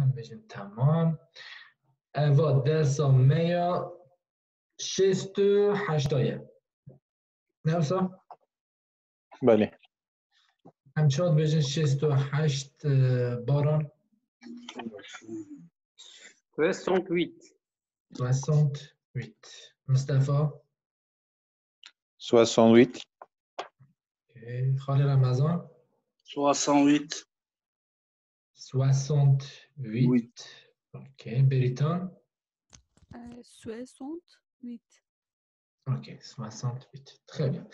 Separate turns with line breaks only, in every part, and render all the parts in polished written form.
ام بجن تمام. اوا درسا میا شست و هشتایه نفسا
بله.
همچاد بجن شست و هشت باران
68.
68 مصطفى
68.
خالد رمضان
68.
68 اوكي بريتان
68.
ok 68 très bien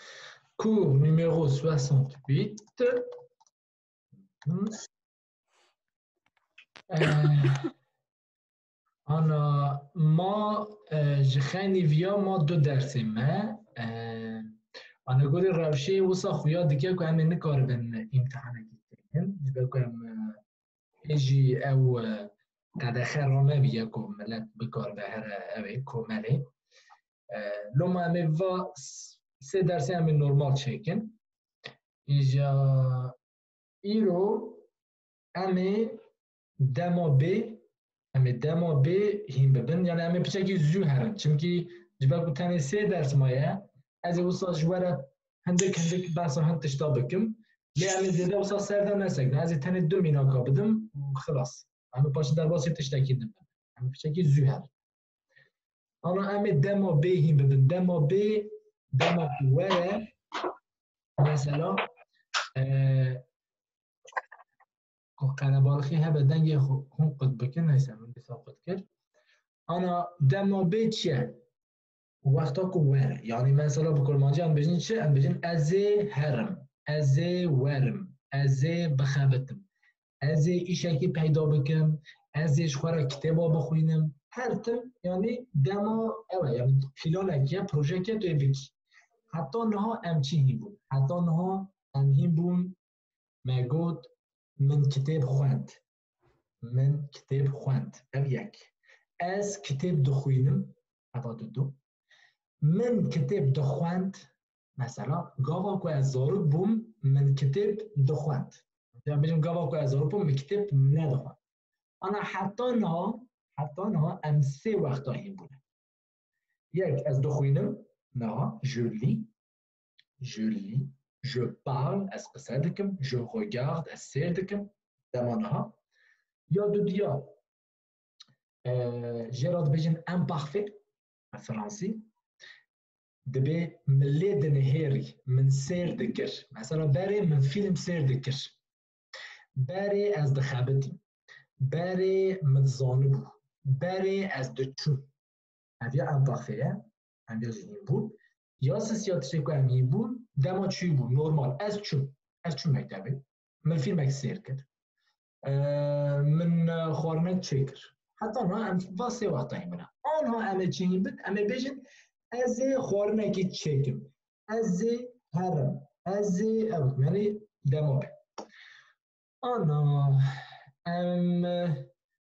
cours numéro 68 أنا ما جخاني فيا ما دو درسي ما أنا قولي الروشي وصا خويا دكيا كو عمي نكار بن امتحانك التين جبالكم يجي أو قد آخر ما بياكو ملات بكار بهر أوي كومالي لو ما عمي فا سي درسي عمي نورمال شاكن إجا إيرو عمي دما بي امی دما بی هیم ببین یعنی امی بچه زو هرن چونکی جبال بتانی سه درس مایه از وسط جواره هندک بحث هندش تابکم لی امی دیده وسط سردم نسکن از تانی دو مینا کابدم خلاص امی پاش در باسی تشتکیدم امی بچه زو هر انا امی دما بی هیم ببین دما بی دما وره مثلا قنبالخی ها بدن یه خون قد بکن نیستم من بسا قد کرد انا دما بی چیه وقتا که وره یعنی مثلا بکرمانجی هم بجین چه هم بجین ازه هرم ازه ورم ازه بخبتم ازه ایشکی پیدا بکم ازش خورا کتابا بخوینم هر تم یعنی دما اوه یعنی خلال پروژه که توی بکی حتی نها امچی هی بود حتی نها هم هی بون مگود من کتاب خواند من کتاب خواند او یک از کتاب دخوینم او دو من کتاب دخواند مثلا گاوا که از زارو بوم من کتاب دخواند یا بجم گاوا که از زارو بوم من کتاب ندخواند انا حتی نه ام سه وقتا این بوده یک از دخوینم نه je parle از قصه دکم je regarde از سیر دکم دمانها یا دو دیا جراد بجن imparfait فرانسي دبي ملي دنهيري من سير دكر مثلا باري من فيلم سير دكر باري از دخابتي باري متزانبو باري از دچو هذه imparfait هم يجين بود یا سیاسی که همی بود دما چی بود نورمال از چون مکتبه من فیلم اکسیر کرد من خوارنک چکر حتی نه ام واسه وقتا هی بنا آنها همه چی هی بود همه بیشن از خوارنکی چکم از هرم از او یعنی دما به آنها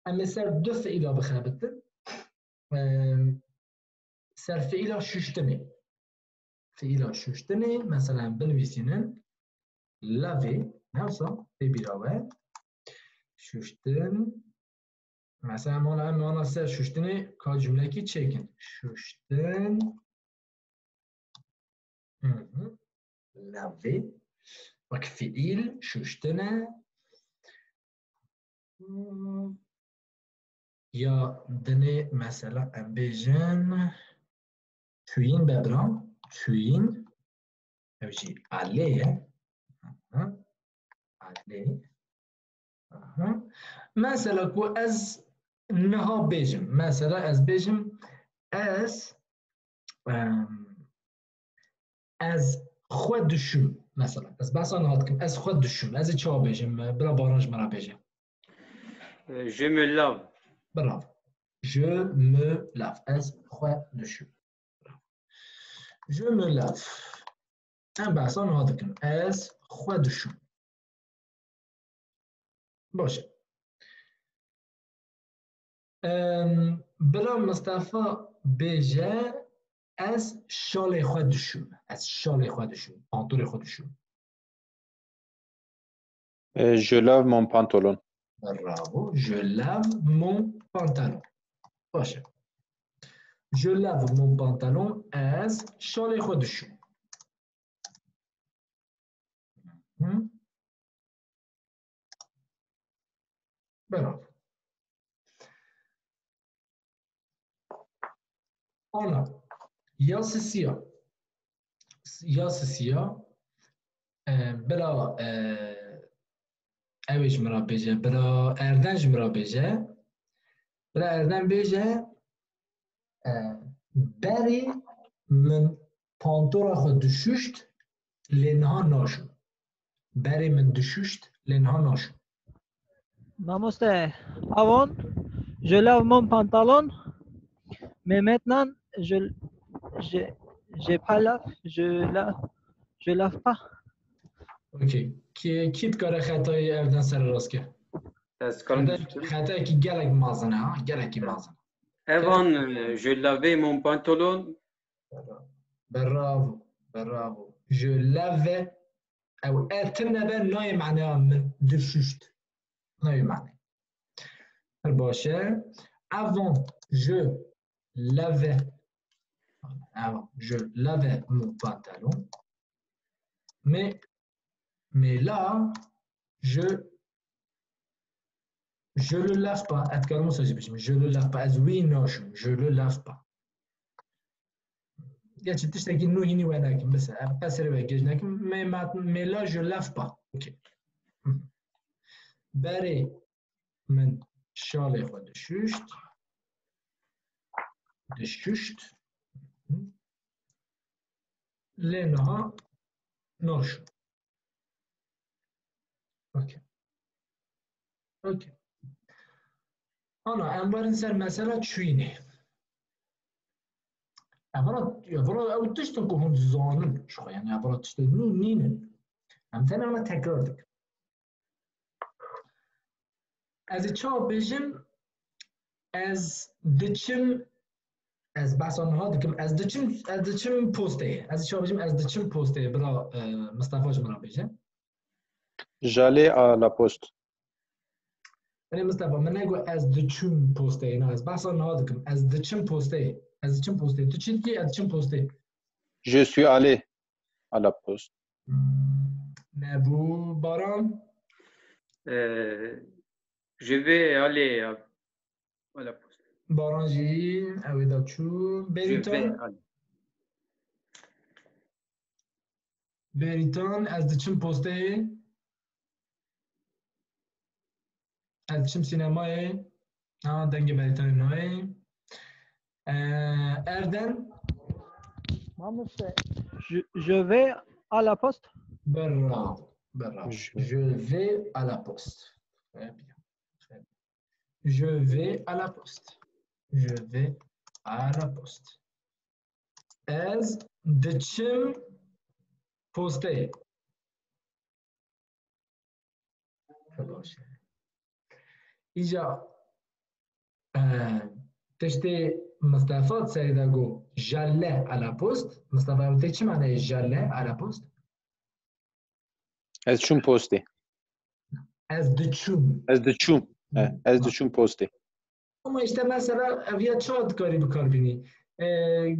ام سر دو فعیلا بخابتن سر فعیلا ششتنه فعیلا ششتنه مثلا بنویسینن لاوی نفسا ببیراوه ششتن مثلا ما سر ششتنه که جمله کی چکن ششتن لاوی وک فعیل ششتنه یا دنه مثلا امبیجن توین ببرام توین اوشی علیه علیه مثلا کو از نها بیجم مثلا از بیجم از خود دشم مثلا از بحثا نهاد کم از خود دشم از چا بیجم بلا بارانج مرا بیجم
Je me lave.
bravo je me lave از خود دشم je me lave هم بحثا نهاد کم از خود دشم باشه بلا مصطفى بیجه از شال خود دشم از شال خود دشم پانتور خود دشم
Je lave mon pantalon.
Bravo. Je lave mon pantalon. باشه. Je lave mon pantalon as شال خودشون. برافو. حالا یاس سیاه. یاس سیاه بلا اویش مرا بیجه بلا اردنج مرا بیجه بلا اردن بیجه بری من پانتورا خود دشوشت لینها ناشو بری من دشوشت لینها ناشو
Namaste. Avant, je lave mon pantalon, mais maintenant, j'ai pas lave, je lave pas.
اوکی کیت کاره خطای اردن سر راست که خطای کی گلک مازنه ها گلکی مازنه
Avant, je lavais mon pantalon.
برافو برافو je lavais او اتنبه نای معنی من دشوشت نای معنی باشه avant je lavais mon pantalon mais là je le lave pas je le lave pas as oui non je le lave pas gerçi tişteki nu hini venakim mesela pasere ve gejnakim mais là je lave pas ok bari من شال خود دشوشت لینها ناشو اوکی اوکی انا انبارن سر مثلا چوینه اولا او تشتن که هم زانن شو yani اولا تشتن نو نینن هم تنه انا تکرار دک از چا بجم از دچم از بحثانها دکم از دچم پوسته از چا بجم از دچم پوسته برا مصطفی جمرا بجم
J'allais à la poste.
یعنی مصطفی من نگو از دچم پوسته نه از بحثانها دکم از دچم پوسته تو چی دیگه از دچم پوسته
Je suis allé à la poste.
نبو باران
Je vais aller à la poste.
بارانجی اویدا چو
Je vais
بریتون
aller.
بریتون از دچم پوسته از دچم سینمای دنگ بریتون نوی اردن
Namaste. Je vais à la poste.
برافو je vais à la poste très bien je vais à la poste je vais à la poste از دچم پوسته باشه اینجا تشتی مصطفى سيدا گو جله على پست مصطفى تی چی معنی جله على پست
Ez çum poste.
از دچوم
Ez çum poste.
اما işte mesela اویا چاد کاری بکار بینی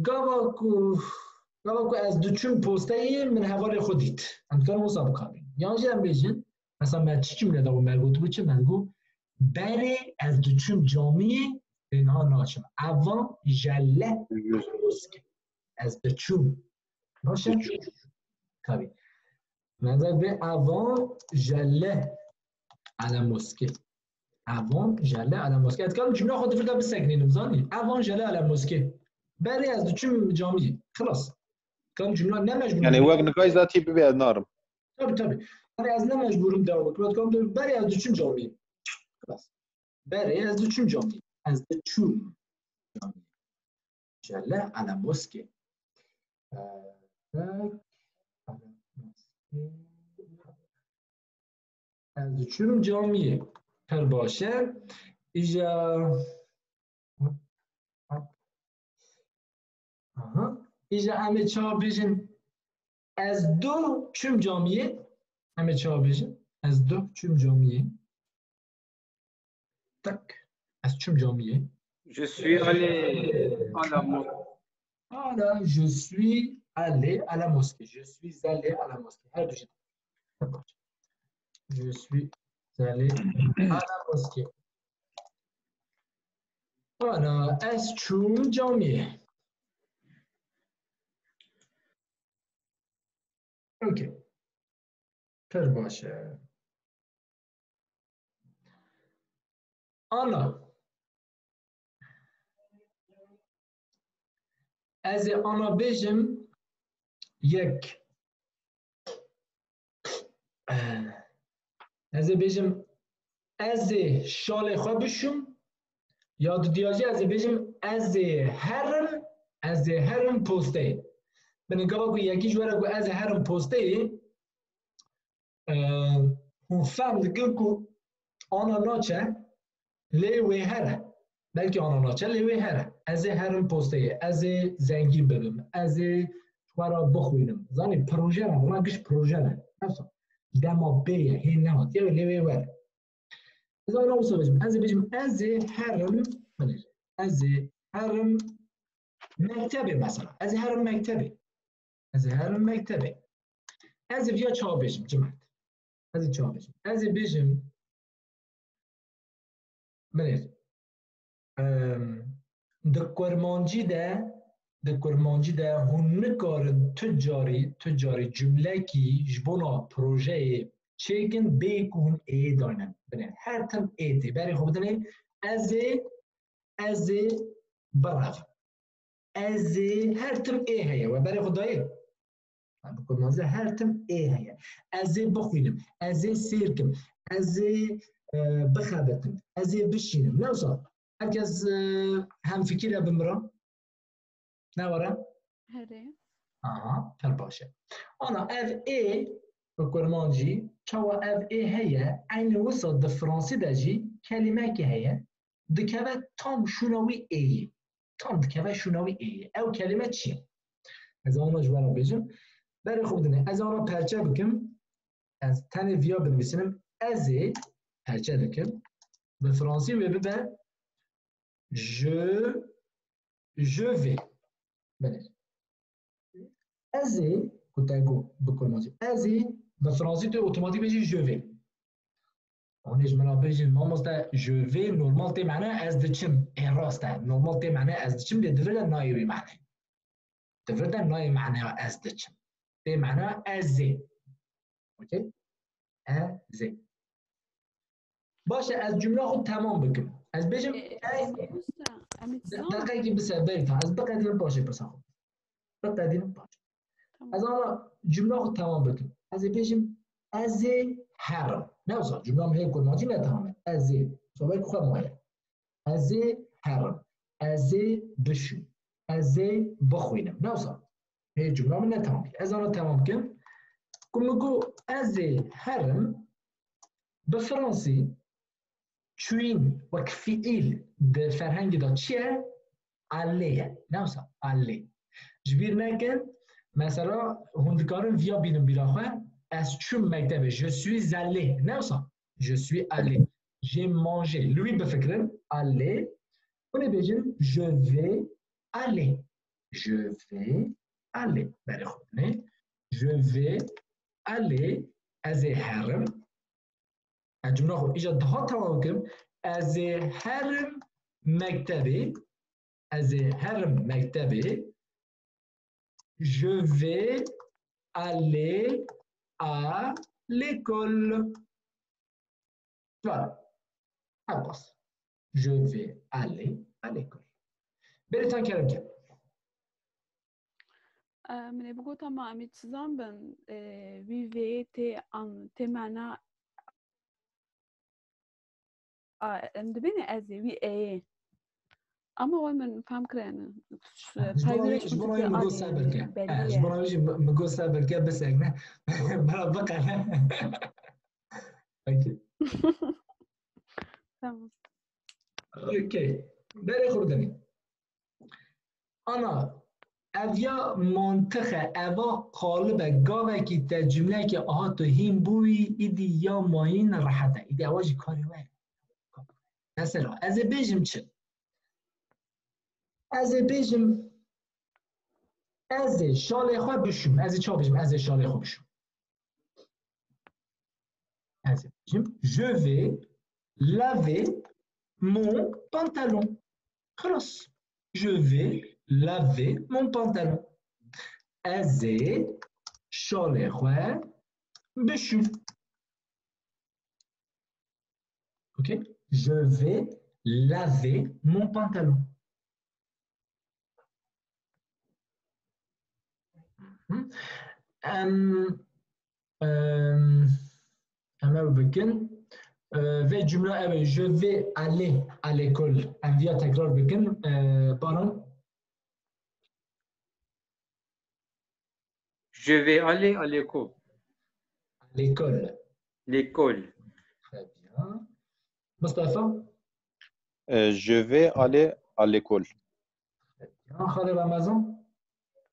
گاوا کو از دچوم پسته من حوال خودیت امکان مصاب بکار بینی یعنی هم بیجن مثلا من چی جمله دا مرگوت بود چه من گو بره از دچوم جامعه اینها ناچم اوان جله از دچوم باشه tabii نظر به اوان جله على موسكي avant j'allais à la mosquée اتكلم جمله خود فردا بسكنين مزاني avant j'allais à la mosquée بري از دچم جامعه خلاص كم جمله نه مجبورم
Yani وقت نگاهی ذاتی ببید نارم.
tabii بري از نه مجبورم devam کنم كم بري از دچم جامعه خلاص بري از دچم جامعه از دچم جامعه j'allais à la mosquée از دچم جامعه پر باشه ایجا ایجا همه چا بیشن از دو چوم جامعه همه چا بیشن از دو چوم جامعه Tak. از چوم جامعه
Je suis allé à la mosquée.
Voilà, je suis allé à la mosquée. Je suis allé à la mosquée. هر دوشید. Je suis allé à la mosquée. Voilà, از چوم جامعه. اوکی. پر باشه. آنا. از آنا بجم یک. از بجم از شال خواه بشم یاد دیاجی از بجم از هرم پوسته به نگاه که یکی جوره که از هرم پوسته هم فهم دکن که آنا ناچه لیوی هره بلکه آنا ناچه لیوی هره از هرم پوسته از زنگی ببیم از شوارا بخوینم زانی پروژه نه من گش پروژه نه نفسه دما بیه هی نهات یا لیوی وره از آنا وصل بجم از هرم از هرم مکتبه مثلا از هرم مکتبه از ویا چا بجم جمعت از چا بجم از بجم منیر دکورمانجی ده هون نکارن تجاری جمله کی جبونا پروژه چیکن بیکون ای دانن بنیر هر تم ایتی برای خوب دنه از براف از هر تم ای هیا و برای خدایی بکن مازه هر تم ای هیا از بخوینم از سیرکم از بخابتم از بشینم نوصل هرکس هم فکر بمرا نوارم
هره
پر باشه آنا اف ای بکرمانجی چوا اف ای هیا عین وسط ده فرانسی داجی کلمه که هیا دکوه تام شوناوی ای تام دکوه شوناوی ای او کلمه چی؟ از آنا جوانا بجم برای خوب دنه از آنا پرچه بکم از تن ویا بنویسنم از پرچه دکم به فرانسی و ببه je vais بله از کتاگو بکرمانجی از به فرانسی تو اتوماتیک بجی je vais آنش منا بجی ما ماسته je vais نورمال تی معنی از دچم این راسته نورمال تی معنی از دچم ده دفرده نایوی معنی دفرده نای معنی از دچم تی معنی از اوکی از باشه از جمله خود تمام بکن از بجم دقیقی بسه بریتان از بقیدین باشه پس خود بقیدین باشه از آن جمله خود تمام بکن از بجم از هرم نه اصلا جمله هم هی کنماجی نه تمامه از صحبه که خود مایه از هرم از بشو از بخوینم نه اصلا هی جمله هم نه تمام از آن تمام کن کمگو از هرم به فرانسی چوین وک فعیل ده فرهنگ دا چیه؟ علیه نه اصلا علی جبیر نکن مثلا هندکارن ویا بینم بیراخواه از چون مکتبه je suis allé نه اصلا je suis allé j'ai mangé lui بفکرن allé اونه بجن je vais aller برای خود نه je vais aller از هرم جمله خود ایجاد ها تمام کم از هرم مکتبه je vais aller à l'école voilà عباس je vais aller à l'école بریتان کرم کرد
من بگو تمامی چیزان بن وی تی معنا دبینی از وی ای اما وای من فهم کرده
جبرایی مگو صبر که جبرایی مگو صبر که بس اگه نه برا بقى اوکی
تمام
اوکی برای خوردنی انا اویا منطقه اوا قالب گاوه کی تا جمله که آها تو هیم بوی ایدی یا ماین راحته ایدی اواجی کاری وای مثلا از بیجم چه؟ از بیجم از شال خواه بشوم. از چا بیجم؟ از شال خواه بشوم. از بیجم je vais laver mon pantalon. خلاص. Je vais laver mon pantalon. از شال خواه بشوم. Ok? Je vais laver mon pantalon. أما بكن في جملة je vais aller à l'école. أنفيا تكرار بكن بارن.
Je vais aller à l'école.
L'école.
L'école.
Très bien. مصطفى.
Je vais aller à l'école.
خالد رمضان.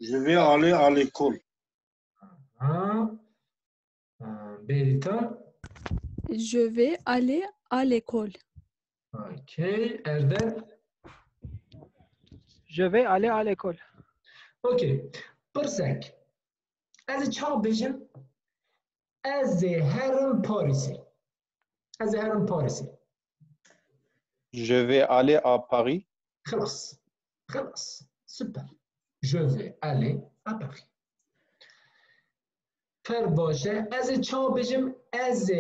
Je vais aller à l'école.
بيريتان.
Je vais aller à l'école.
Ok. Erdem.
Je vais aller à l'école.
Ok. برسك. از چا بجم؟ از هرم پاریسی. از هرم پاریسی.
Je vais aller à Paris.
خلاص. خلاص. سوبر. Je vais aller à Paris. فر باشه از چا بجم؟ از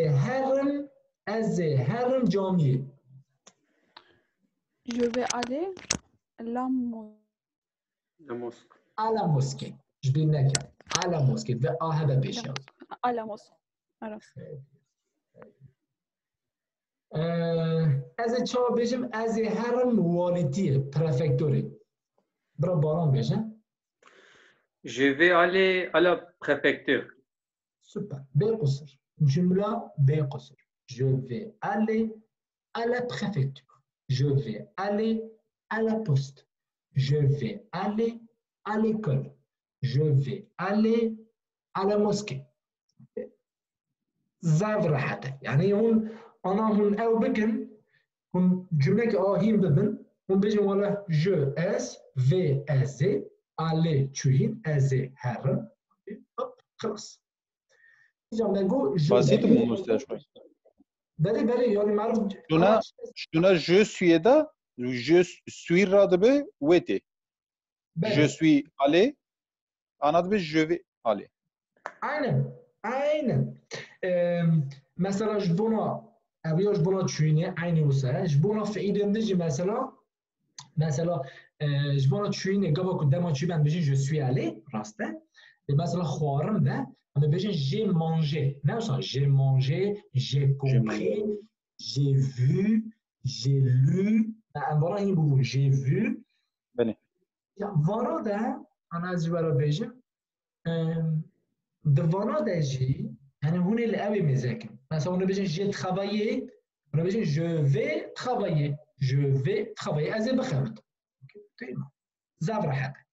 هرم جامعه.
Je vais aller la
mosquée.
à la mosquée. جبين نكر. à la mosquée. و هذا بيشه.
à la mosquée. خلاص.
از چا بجم؟ از هرم والدیه. پرفکتوری. برا باران بشه.
Je vais aller à la préfecture.
Super. بقصر. جملة بقصر. Je vais aller à la préfecture. Je vais aller à la poste. Je vais aller à l'école. Je vais aller à la mosquée. زاف راحتك. يعني هون أنا هون أو بكن هون جملة كأهين ببن هون بيجي ولا je es vais es aller تشوين as هرم. خلاص.
بسيط مو مستشفى.
بله يعني معروف.
شتونا je suis da je suis radbe wete. Je suis allé أنا دبي je vais aller.
aynen. مثلا جبونا أبيو جبونا تشويني عيني وسا جبونا في إيدم ديجي مثلا جبونا تشويني قبل قدام تشوي بيجي je suis allé راسته. مثلا خوارم ده أنا بيجي j'ai mangé. Non ça j'ai mangé, j'ai compris, j'ai vu, j'ai lu. أنا هي بقول j'ai vu.
بله.
وانا ده أنا از برا بيجي دوانا ده جي يعني هون اللي قوي مذاكر. مثلا أنا بيجي j'ai travaillé. أنا بيجي je vais travailler. Je vais travailler. أزي بخمت. تمام. زعف راحتك.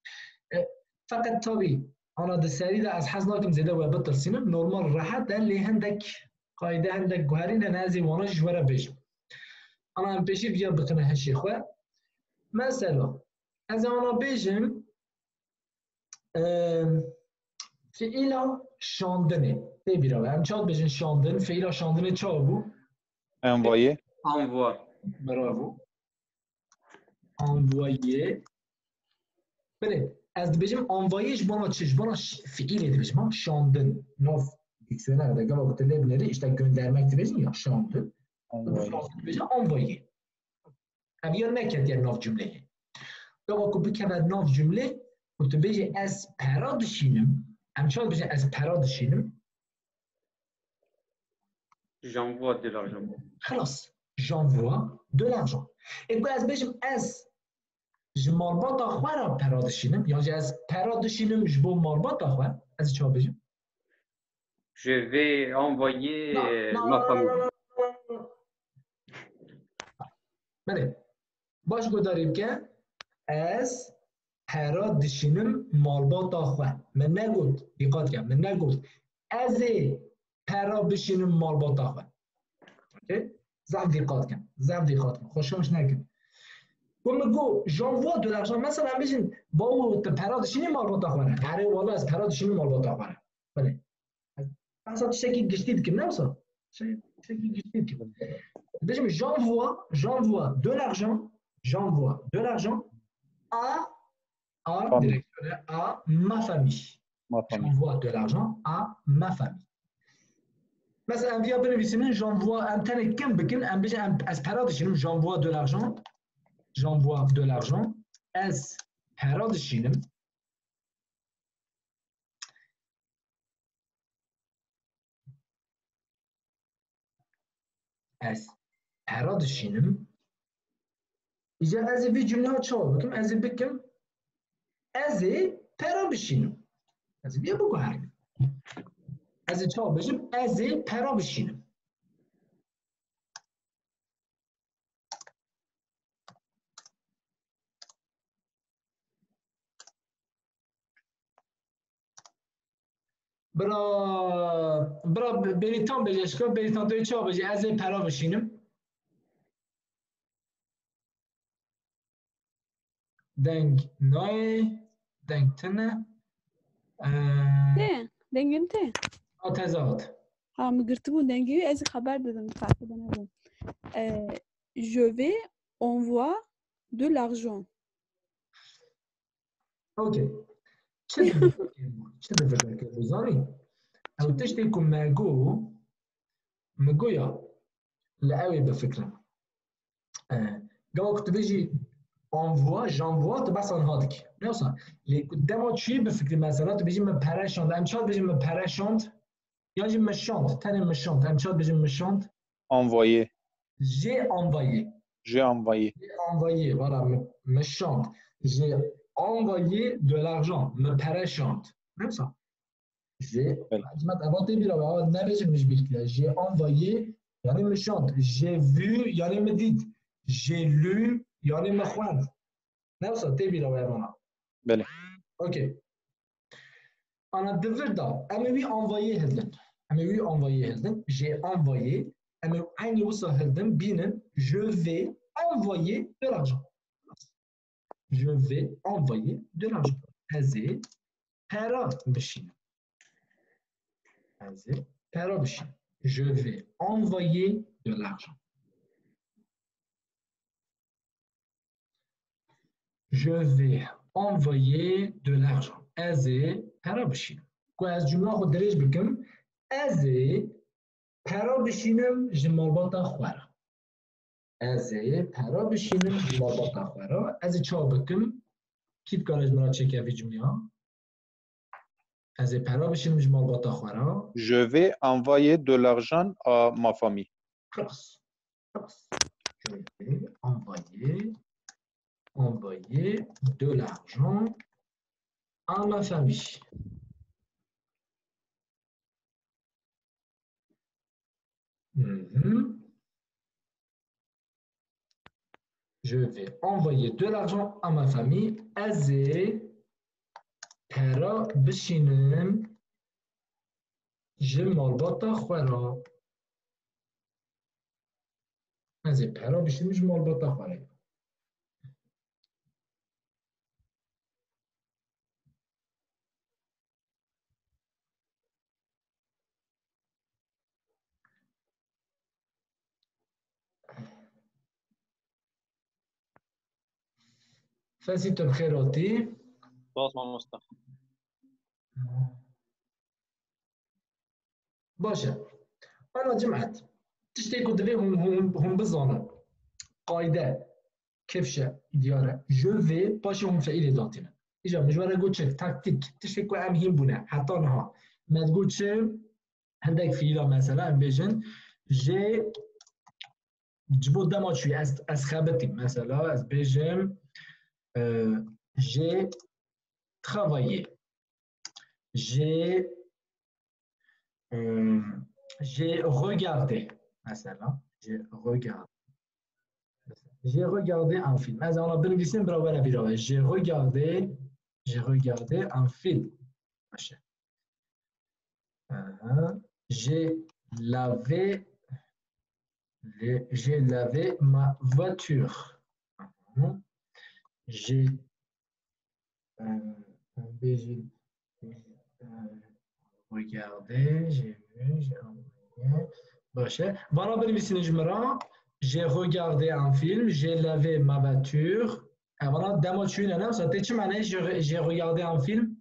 فقط طبي أنا دسالي ده از حزناكم زيادة وبطل سينم نورمال راحت ده اللي عندك قاعدة عندك جوهرين أنا زي وانا جوارا بيجي. أنا بيجي فيها بقنا هالشيخوة. مثلا از أنا بيجم فعلا شاندنه. تبيرا هم چاد بيجن شاندن. فعلا شاندنه چا بو؟
Envoyer.
Envoi.
برافو. envoyer. بله. از بيجم envoyer بنا چش بنا fiil edibij ma şandın. Nav diksiyonerde galiba bu telebleri işte göndermek dibijin ya şandın. Bu Fransız dibijin envoyer. Ev ya neket ya nav cümleyi. Galiba ku bikever nav cümle ku tu biji ez para dişinim. Em çal biji ez para dişinim.
J'envoie de l'argent.
خلاص. J'envoie de l'argent. Et bu ez bejim ez ji malbata xwe re para dişinim. Yani ez para dişinim ji bo malbata xwe. Ez çawa bejim?
Je vais envoyer ma famille.
Bele. Baş gudarî bike ez para dişinim malbata xwe. Min negot. Dîqat ke. Min negot. Ez ê para bişinim malbata xwe. Okay? زعم دقت كن زعم دقت كن خوشمش نكن ومگو j'envoie de l'argent مثلا بيجن باو تبراد شنو مال بتاخونه عري والله از براد شنو مال بتاخونه بله اصلا تشكي جديد كنا وصل شكي جديد كنا بيجن j'envoie de l'argent à directionnel à ma famille j'envoie de l'argent à ma famille مثلا في بنفيسين j'envoie un tel كم بكن ام بيجي از براد شنو j'envoie de l'argent as براد شنو as براد شنو إذا از في جملة تشاو بكم از بكم از براد شنو از بيا بقول هاي از تشاو بجم از براد شنو برا بریتان بجش که بریتان توی چه بجی از این پرا بشینم دنگ نای دنگ تنه
ده دنگم ته
تضاد
ها مگرتبون دنگی از خبر دادم تعرف بنابم je vais envoie de l'argent
اوکی چه دفعه که بزاری او تشتی که مگو یا لعوی بفکرم قال كنت بيجي انفوا جانفوا تبعث عن هادك نوصل اللي قدامه شيء بفكر مثلا تبيجي من باراشونت امشاد بيجي من باراشونت يجي من الشونت تاني من الشونت امشاد بيجي من الشونت
envoyé
j'ai envoyé voilà me chante j'ai envoyé de l'argent me parachute même ça j'ai j'ai envoyé يعني me chante j'ai vu يعني me dit j'ai lu يعني me خوند نوصل تبي لو يا
بله
اوكي انا دفردا امي envoyé هلدن j'ai envoyé امي عيني وصل هلدن بينن je vais envoyer de l'argent je vais envoyer de l'argent هذه para بشين هذه para بشين je vais envoyer de l'argent je vais envoyer de l'argent هذه para بشين كويس جمله خود دريج بكم هذه para بشينم جمالباتا خوارا هذه para بشينم جمالباتا خوارا هذه چا بكم كيف كارج مرا چكه في جمله هذه para بشينم جمالباتا خوارا
je vais envoyer de l'argent à ma famille
خلاص je vais envoyer de l'argent à ma famille Je vais envoyer de l'argent à ma famille. Azé, para bishinem, jimal bata khwara. Azé, para bishinem, jimal bata khwara. فاسي تبخيراتي
خلاص مع مصطفى
باشا أنا جمعت تشتي كنت فيهم هم بالظنة قاعدة كيفشة ديارة جو في باشا هم فعيل ذاتنا إجا مجبرة قلت شك تكتيك تشتي كو أم هين بنا حتى نها ما تقول شو عندك فيلا مثلا بيجن جي جبو دماغ شوي از خبرتي مثلا از بيجن j'ai travaillé. J'ai regardé. J'ai regardé un film. J'ai regardé un film. J'ai lavé J'ai lavé ma voiture. J'ai regardé, j'ai vu, j'ai envoyé. باشه. Voilà بنویسین جمله. J'ai regardé un film, j'ai lavé ma voiture. Voilà, دما چونه نه؟ Ça چه معنی j'ai regardé un film?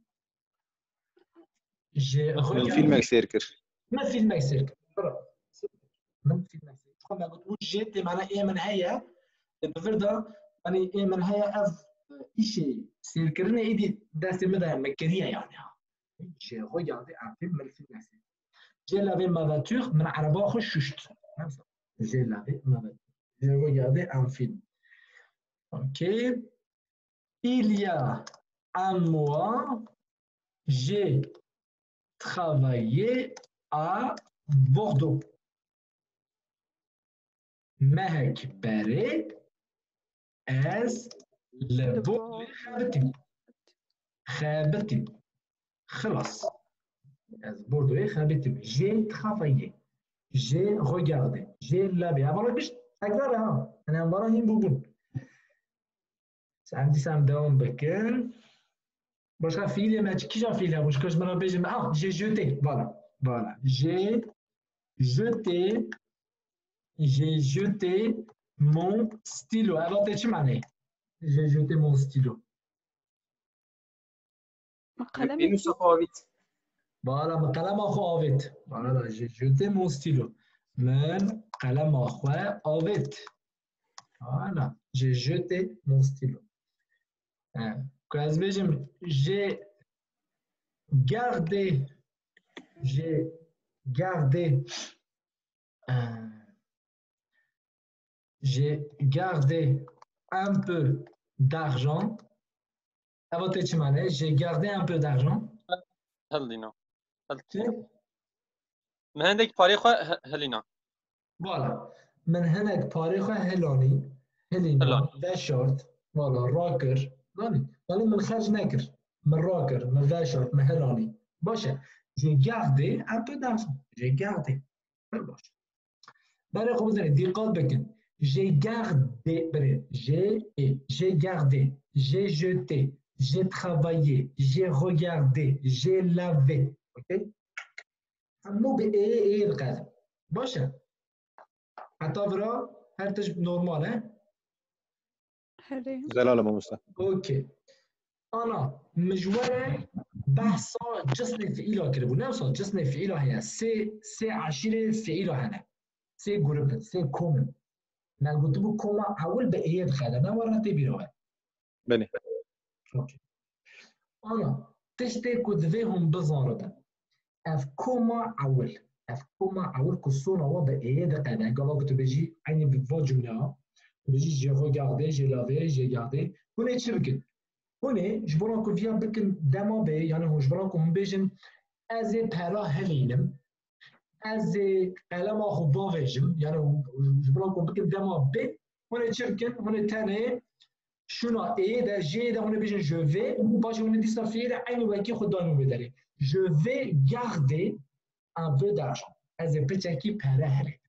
J'ai
من
regardé
فیلمک سیر کرد.
من فیلمک سیر کرد. من فیلمک سیر کرد. ما قلت جيت معناها ايه من هيا بفرضها يعني ايه من هيا اف شيء سير كرنا ايدي داس مدى مكانيه يعني j'ai regardé un film من فيلم سير. J'ai lavé ma voiture من عربة خششت. J'ai lavé ma voiture. J'ai regardé un film. Ok. Il y a un mois, j'ai travaillé à Bordeaux. مهك باري as لبورد خابتي خابتي خلاص as بوردو خابتي j'ai travaillé j'ai regardé j'ai lavé avant باش تكررها انا مباراهين بوبون عندي سام داون بكن باش غافيلي ما كي جا فيلها واش كاش مرة بيجي j'ai jeté voilà j'ai jeté mon stylo. Alors, tu m'as j'ai jeté mon stylo.
اینو صفاویت.
Voilà, mon قلم آخو آویت. Voilà, j'ai jeté mon stylo. من قلم آخو آویت. Voilà, j'ai jeté mon stylo. Quand j'ai gardé j'ai gardé un peu d'argent. Avant de j'ai gardé un peu d'argent.
هلینا. من عندك پاره هلینا.
Voilà. من هناك پاره هلاني. هلینا. ده شورت. Voilà. راکر. ولی من خرج نکر. من راکر. من ده شورت. من هلاني. باشه. J'ai gardé un peu d'argent. J'ai gardé. باشه. برای خوب بزنید. دقت بکن. J'ai gardé, j'ai gardé, j'ai jeté, j'ai travaillé, j'ai regardé, j'ai lavé. Ok? مو بإيه القادم. باشا. اعتبره هرتج نورمال ها؟
زلال ماموستا.
اوكي. أنا مجوله بحث جسم فعيله كده نفسه جسم فعيله هي سي عشرة فعيله هنا. سي جروب سي كومن. من قلت له كوما أول بقية خدمة ورا تبيروها.
بني.
أوكي. أنا تشتى كذبهم بزارة. أف كوما أول كسونا وبقية خدمة. قبل كنت بيجي عيني بفوج منها. بيجي j'ai regardé, j'ai lavé, j'ai gardé. هنا شبكة. هنا جبرانكو فيها بكن دما بي يعني هو جبرانكو هم بيجن أزي بهلا هلينم. از قلم آخو باویجم یعنی جبرانكم بكم دما بي هنا تشركن هنا تاني شنو اي دا جي دا هنا بيجن جو في باش هنا دي صفيرة عين وكي خدانو بداري جو في garder un peu d'argent از بتاكي بهره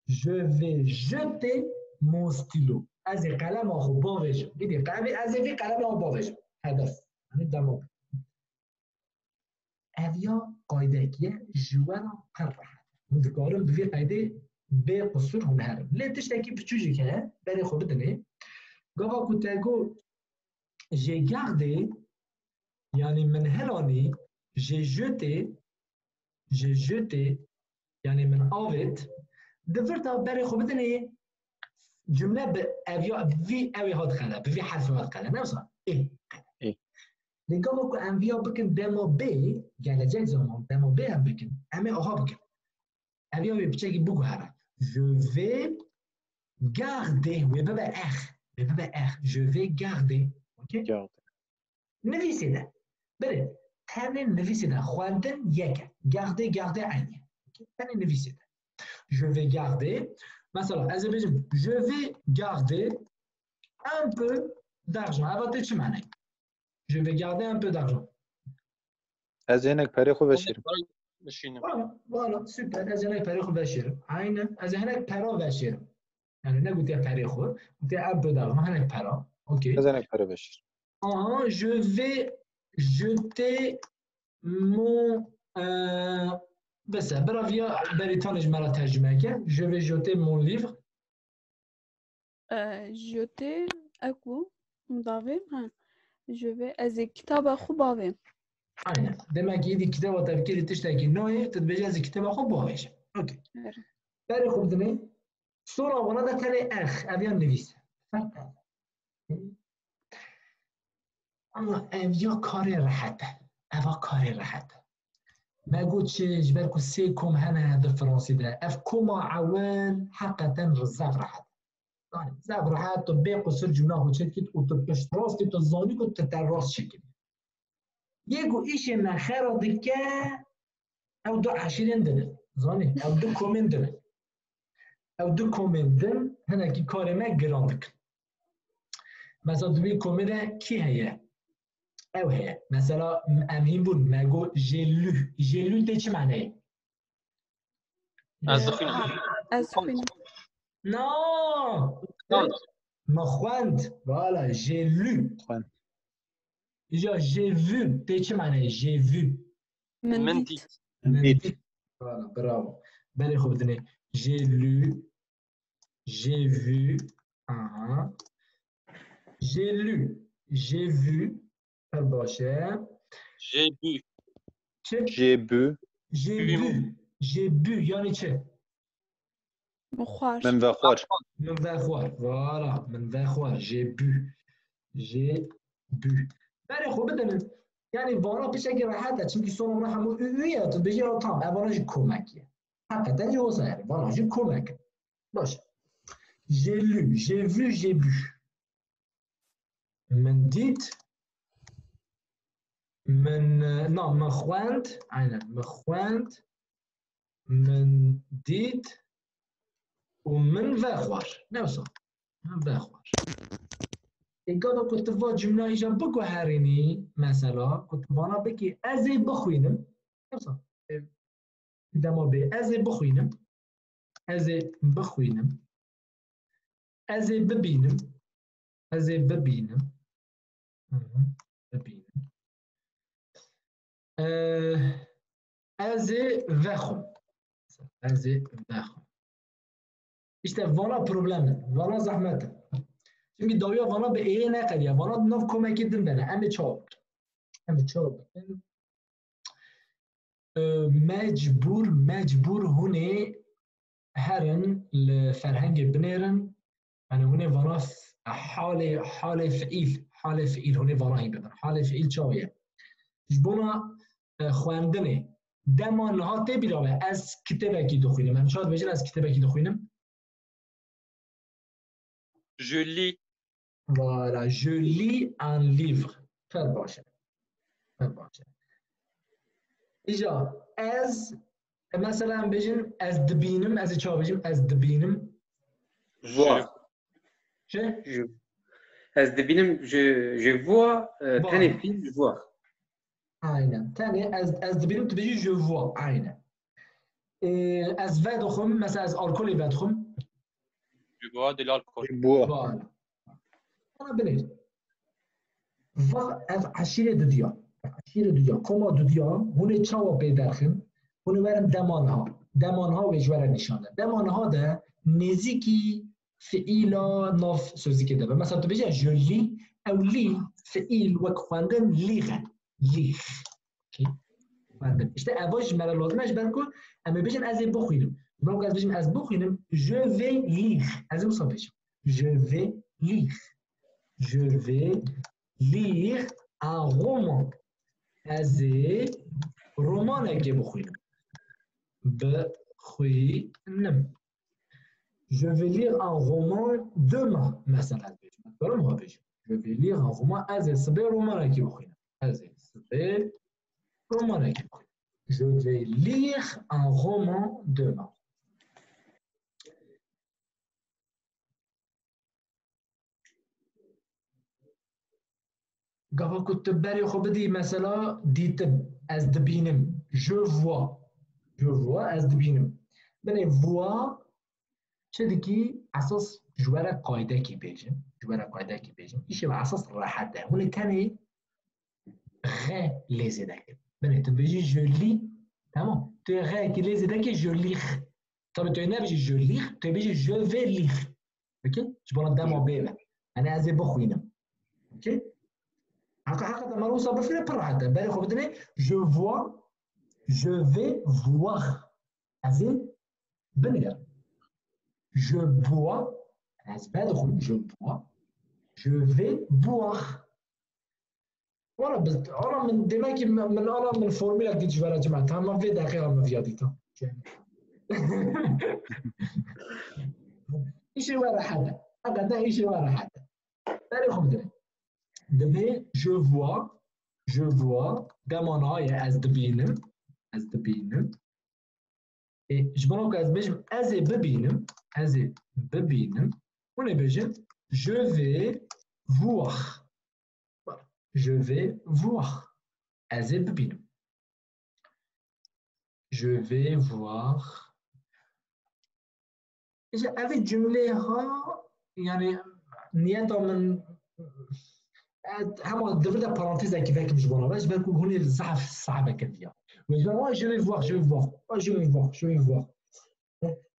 je vais jeter mon stylo از قلم آخو باویجم دیدی از في قلم آخو باویجم هدف يعني دما اویا قاعده که جوانا قرح مذكرون بفي قاعده بقصور هم هرم لا تشتكي بتشوجي كه بري خو بدني قبا كنت اقول j'ai gardé يعني من هلاني j'ai jeté يعني من آوت دفرتها بري خو بدني جمله بأويا في اوي هاد خلا بفي حرف هاد خلا نفسها ايه لقوا كو انفيا بكن ديمو بي يعني جاي زمان ديمو بي هم بكن امي اوها بكن انفيا بيبتشي بوكو هذا je vais garder ويبقى اخ je vais garder اوكي نفيسي ده بله تاني نفيسي ده خواندن يكا garder عيني تاني نفيسي ده je vais garder مثلا از بيجم je vais garder un peu d'argent عرفتي چه معنی Je vais garder un peu d'argent.
از اینک پری خوب بشیرم.
بشینم.
والا سوپر. از هناك پری خو بشیرم. عینه. از هناك پرا بشیرم. يعني نقول پری خو. گویی اب داغ. ما هناك پرا. اوکی.
بزنک پره بشیر.
Je vais jeter mon بس برافيا بريتانيج مرة ترجمة كه. Je vais jeter mon livre.
jeter اكو مضافين ها. je vais از كتاب خو باوين.
aynen. Demek ki yedi kitaba tefkiri tişteki noye tedbeceğiz kitaba xo boğaş. Okey. Beri خوب دنی. Sonra ona da tane eviyan nevis. Ama evya kari rahat. Eva kari rahat. ما قلتش جبالكم سيكم هنا هذا الفرنسي ده افكما عوان حقا رزاق راحت يعني زاق راحت تطبيق وسجل ناخذ شكل وتبش راس تتزوني كنت تتراس شكل يجو إشي ما خير دكا أو دو 20 دنيا زاني أو دو كومين دنيا أو دو كومين دن هنا كي كارما جراندك مثلا دوبي كومين كي هي أو هي مثلا أمين بون ما جو جيلو ده چه معناه؟
از دخینم.
از خوين.
نو ما خواند فوالا جيلو
خواند.
إجا j'ai vu ده چه معناه؟ j'ai vu
من
ديت.
ديت.
فوالا برافو بله خوب دني j'ai lu j'ai vu j'ai lu j'ai vu باشه
جی بی.
چه
J'ai bu.
j'ai bu یعنی چه
مخواش.
من و خوار.
من بخوار فوالا من بخوار j'ai bu بله خوب دنی یعنی وانا پیش اگه راحته چون که سونا همون اویه تو بگی رو تام اواناش کمکیه حقیقتا یه حسنه وانا جی کمک باشه j'ai lu j'ai vu j'ai bu من دیت من نه من خواند عینه من خواند من دیت و من بخوار نوصل من بخوار اینگاه كنت با جمله ایجا بگو هرینی مثلا كنت بانا بگی ازی بخوینم نوصل دما به ازی بخوینم ازی بخوینم ازی ببینم ازی ببینم ببینم ازی وخم ازی وخم işte vana problem vana zahmet çünkü dawya vana be eye ne kadiya vana nav komek edin bana em çab mecbur hune herin الفرهنگ بنيرن أنا هنا vana حال فعيل هنا vana هي بدن حال فعيل چاویه جبونا خواندنه دمان ها تبیراوه از کتابه کی دخوینم من شاید بجن از کتابه کی دخوینم
Je lis.
Voilà, je lis un livre. Fer باشه. ایجا از مثلا بجن از دبینم از چا بجن از دبینم
Vois.
چه؟
As دبینم je vois تاني فيلم je vois.
aynen. تاني از دبینم تو بجی je vois aynen. از ودخم مثلا از الکلی ودخم
Je bois de l'alcool.
Je bois.
Voilà. Ona bilir. ev عشیره دودیا کما دودیا هونه چاوا بیدرخن هونه ورن دمانها وجوره نشانه دمانها ده نزیکی فعیلا ناف سوزی که ده مثلا تو بجه جلی او لی فعیل وک خواندن لیغ خواندن اشته اواج مرا لازمش برکن اما بجن از بخوینم برای از بجن از بخوینم je vais lire از این مصاب بجن je vais lire un roman. از رمان اگه بخوینم بخوینم je vais lire un roman demain مثلا je vais lire un roman از سبه رمان اگه بخوینم je vais lire un roman demain گاوا كنت بري خو بدي مثلا ديت از دبينم je vois je vois از دبینم بله voir چه دیگه اساس جوار قاعده کی بیجیم جوار قاعده کی بیجیم ایشه بر اساس راحت ده اون تنی غ لیزه دکه بله تو بیجی je lis تمام تو غ کی لیزه دکه je lis طب تو نبیجی je lis تو بیجی je vais lire اوکی جبران دمو بیبه انا از بخوینم اوکی حقا مروسه بفرق براحته بله خب بدنی je vois je vais voir از بنگر je bois از بدخل je bois je vais boire وانا بس انا من دماغي من انا من فورمولا دي جبالة جماعة ما في دقيقة ما في يديتها ايشي ورا حدا هذا ايشي ورا حدا تاريخ بدني دبي je vois دماناي از دبينم جبرانك از بيجم از ببينم وني بيجم je vais voir از ببينم je vais voir إيش هذه الجملة ها يعني نيتها من هم دبرت بارانتيز كيفاش مش بونا باش بالكم هوني الصحف الصعبة كثير وجبنا je vais voir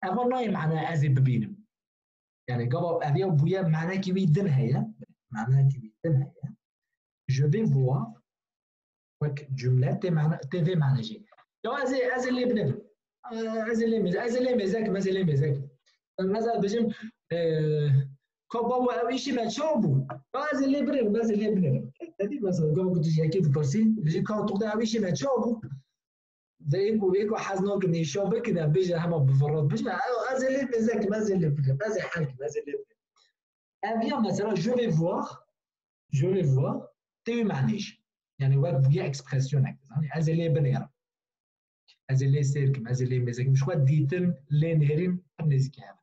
avant ناي معناها از ببينم يعني قبل أبي أبويا معناه كي دنها je vais voir وك جملة تي معنى جي لو از اللي بنبن از اللي مزاك مثلا بجم كبابا أويشي ما تشوفوا از اللي بنبن هذه مثلا قبل كنت أكيد برسي بيجي كان تقول أويشي ما تشوفوا ايكو حزنو كني شوفه كده بيجي هم بفرط بيجي از اللي مزاك از حالك أبيا مثلا je vais voir تي معنيش يعني وقت بيا اكسبرسيون يعني از اللي بنيرا از اللي سيركم از اللي مزاك مش وقت ديتم لين هيرين نزيك هذا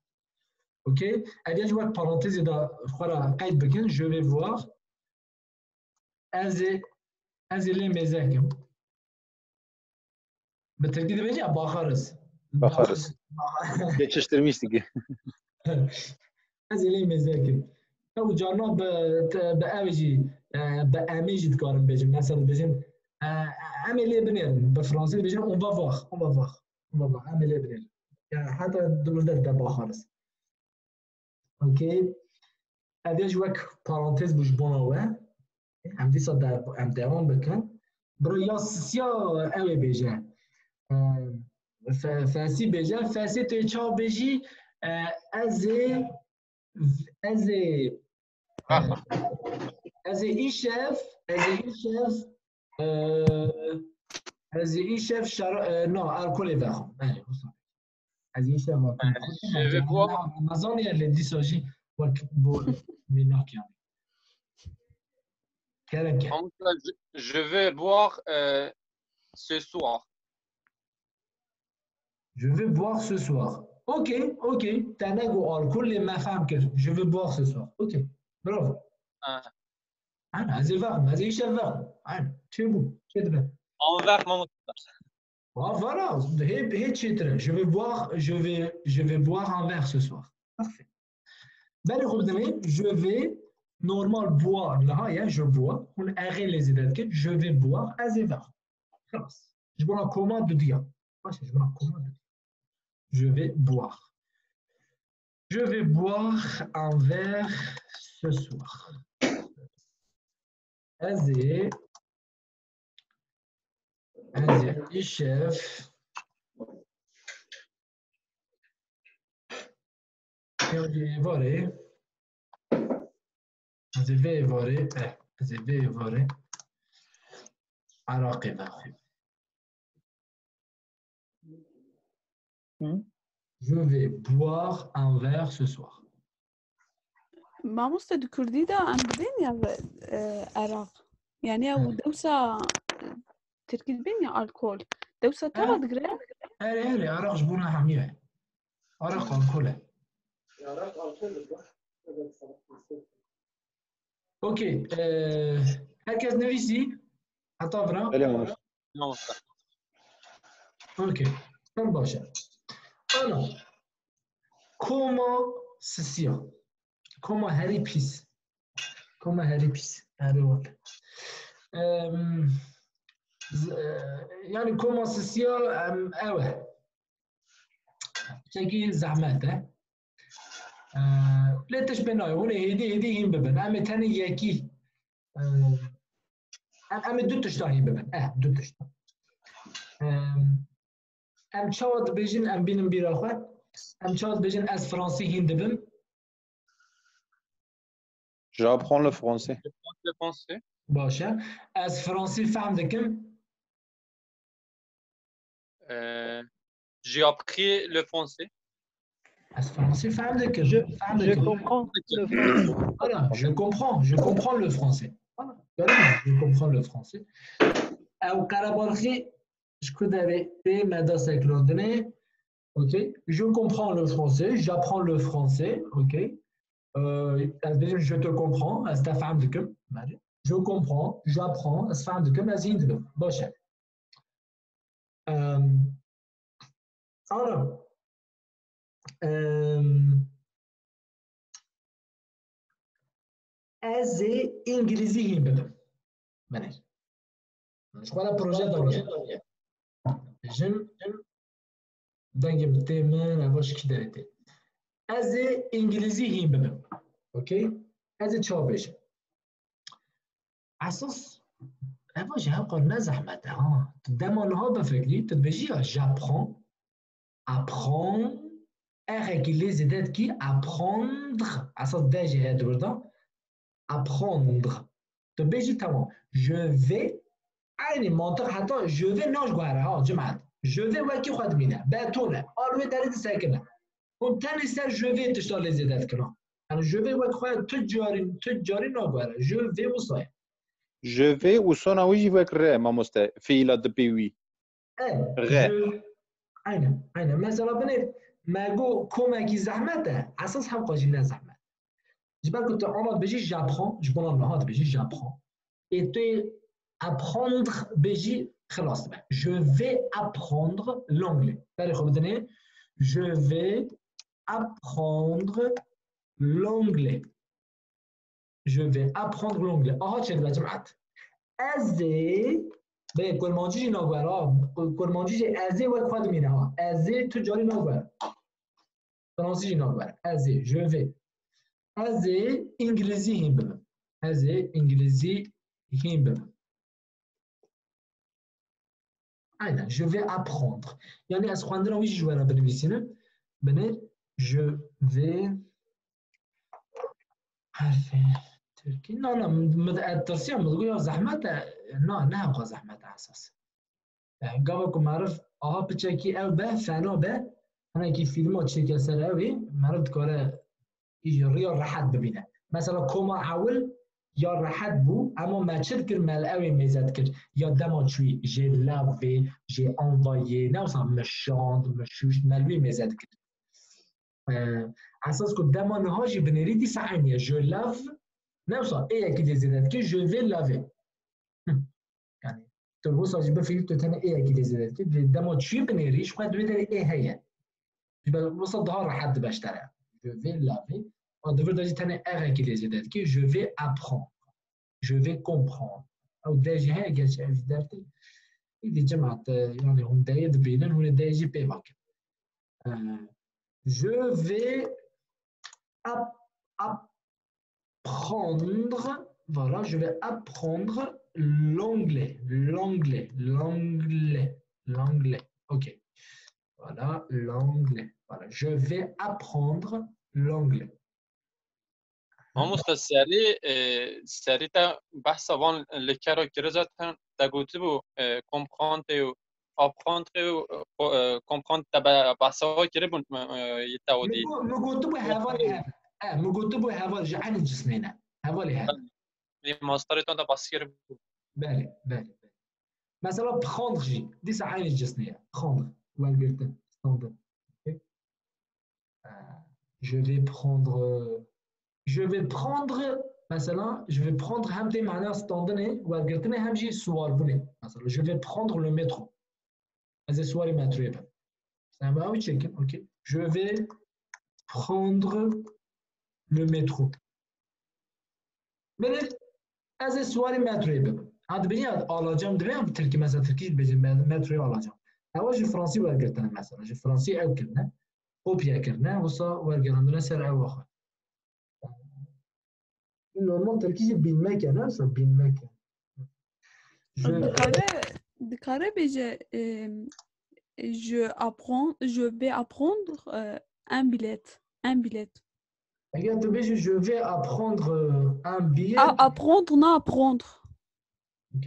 اوكي ادي جو وقت بارونتيز اذا خرا قيد بكن je vais voir از اللي مزاكم بالتركيز بيجي باخرس
geçiştirmiştik.
از اللي مزاكم او جانا بأوجي بأميجي تقارن بيجي مثلا بيجي عملي بنيرن بالفرنسي بيجي اون فافواغ عملي بنيرن يعني حتى دول دابا خالص اوكي هذا جواك بارونتيز بوش بونوا عم دي صدر عم داوم بكن برياسيا اوي بيجي فاسي بيجي فاسي تشاو بيجي ازي از ایشف نه الکل داخل از ایشف
Je vais boire.
Amazon اللي دي سوجي بول ميناك يعني كلام
Je vais boire ce soir.
Je vais boire ce soir. Ok. تناقو الكل ما فهم كيف. Je vais boire ce soir. Ok. برافو. هذا الفهم هذا ايش الفهم تشوفوا كذبه
Envers mon
voilà هي تشيتر je vais boire un verre ce soir parfait بالي خدمي je vais normal boire نهاية je bois on arrête les idées je vais boire un verre خلاص je prends la commande de dire je vais boire un verre ce soir هذه الشيف يفوري عراقي باخي Je vais boire un verre ce soir.
ماموستا دكردي دا عم بدين يا عراق يعني او دوسة تركيز بين يا الكول دوسة ترى دقرا
هاري عراق جبونا حمية عراق الكول اوكي هكذا نفسي عطافنا
Öyle mi?
اوكي باشه انا كوما سسيا كوما هاري بيس كوما هاري بيس هاري وقت يعني كوما سسيا اوه شكي زعماته لا تشبناي هنا هدي هم ببن ام تاني ياكي ام دو تشتاهي ببن دو تشتا ام چاوت بيجن ام بينم بيراخوات ام چاوت بيجن از فرانسي هند بم
J'apprends le français.
Le français.
باشه از فرانسي فهم دكم
J'ai appris le français.
از فرانسي فهم دكم فهم
Je
دكم
comprends le français.
voilà je comprends le français voilà carrément je comprends le français او قربالخي شكو داري بي مدرسة لندن ok je comprends le français j'apprends le français ok je te comprends استفهم دكم je comprends j'apprends استفهم دكم ازين دكم باشه أنا از انگلیسی هم بدم منه شغل پروژه دانیه جن دنگی بته من اواش کی دارید از انگلیسی هم بدم اوکی از چا بشه اساس اواش هم قرن زحمت ها دمانها بفکری تدبیجی j'apprends apprendre qui les aides qui apprendre اساس داجي هاد بردا apprendre تبيجي تمام je vais عيني منطق حتى je vais ناش قوارا ها جماعة je vais وكي خد مينا باتونا always داري ساكنة ومتاني سر je vais تشتغل les aides كنا أنا je vais وكي خد تجاري ناقوارا je vais وصاي
Je vais au son à oui, je vais créer ma moste fille de pays.
عينه مثلا بنت ما جو كوماكي زحمته اساس هم قاجينا زحمه جبال كنت عمر بيجي جابرون جبنا النهار بيجي جابرون et tu apprendre بيجي خلاص بقى je vais apprendre l'anglais بالي خو بدني je vais apprendre l'anglais je vais apprendre l'anglais چه بقى جماعه ازي به کرمانجی ناگوارا کرمانجی ازی و خود مینه ها ازی تو جاری ناگوار فرانسیجی ناگوار ازی je vais ازی انگلیسی هم ببم ازی انگلیسی هم ببم aynen je vais apprendre yani از خواندن ویژی جوارا بنویسینه بنه je vais حرف تركي لا الترسيم متقول زحمة لا نبغى زحمة اساس قبلكم معرف بتشكي او به فانا به انا كي فيلمات شكل سراوي معرف كاره يجري راحت ببينه مثلا كوما عول یا راحت بو اما ما چه مال اوی میزد کرد یا دما چوی جی لاوی جی انوایه نه مثلا مشاند مشوش مالوی میزد کرد اساس که دما نهاجی بنری دی سعنیه جو لاو نه مثلا ای کی دیزیدت که جو وی لاوی yani تو بو ساجی بفیل تو تنه ای کی دیزیدت که دما چوی بنریش خود بدر ای هيا يبقى وسط ظهر حد باشتري جو في لاوي on devrait dire تاني اغا كي لازم كي je vais apprendre je vais comprendre او داجي هاي قال شي في دارتي يدي جماعه يعني هم دايد بينن هنا داجي بيباك je vais apprendre voilà je vais apprendre l'anglais ok voilà l'anglais voilà je vais apprendre l'anglais
Mamusta seri te behsa van li kero kiriza te gotibû comprendre û apprendre û comprendre te behsa wa kiribûn te odî.
مقوتبو هوالي هذا مقوتبو هوالي جعان جسمنا هوالي هذا
ماستريتون te behs kiribû.
بالي مثلا prendre جي دي ساعين الجسمية prendre والقلت standard je vais prendre مثلا je vais prendre همتي معناها ستاندني والقلتني همجي سوار بني مثلا je vais prendre le métro هذا سواري مترو Ça va, oui, check. Ok. Je vais prendre le métro. بله از سواری متروی ببین. هاد بینید آلاجام دویم ترکی مثلا ترکیش بجیم متروی آلاجام. اواج فرانسی ورگرتن مثلا. جو فرانسی او کرنه. اوپیا کرنه. وسا ورگرندونه سر او آخر. نورمال ترکیش بینمک نه مثلا بینمک.
دکاره بجه je vais apprendre un billet.
Regarde, je vais apprendre un billet.
Apprendre, non apprendre.
Ok.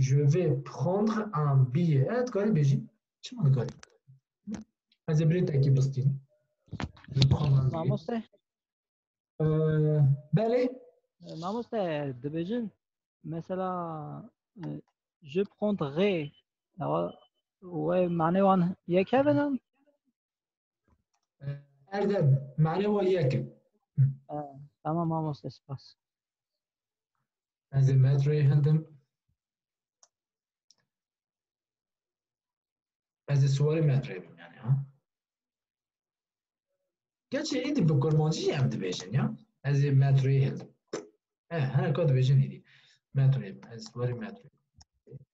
Je vais prendre un billet. Ah, tu connais Béji? Tu m'en connais. Vas-y, Brit, t'as qui bastine? Je vais prendre un billet.
ماموسته
Ballet?
ماموسته دبیجن مثلا je prendrai و معنی وان یک بنام
Erdem. معنی والیاکم.
تمام ماموسته سپاس
Vas-y, متروی هندم. Vas-y, سواری متروی بیم یعنی ها. Gerçi ایدی بکرمانجی هم دبیجن یا؟ Vas-y, متروی هندم. هنه که دبیجن ایدی. متروی بیم. Vas-y, سواری متروی.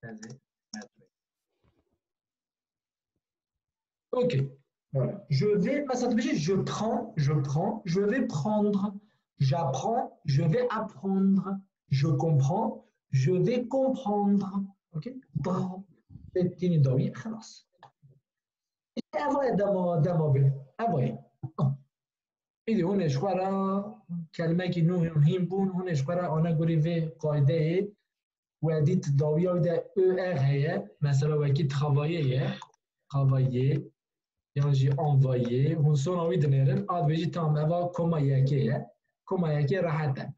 Vas-y, متروی. Ok. Voilà. Je vais, je prends, je vais prendre, j'apprends, je vais apprendre, je comprends, je vais comprendre. Ok. Bon. التاني ضوئي خلاص. أبغى دم أبغى. إذا هون شوارع كلمة كنوع مهم بون هون شوارع أنا قولي في قاعدة وديت ضوئي وده هي مثلا وكي travailler يعني جي envoyer هون صار ويد نيرن عاد بيجي تام أبغى كما يكيه راحته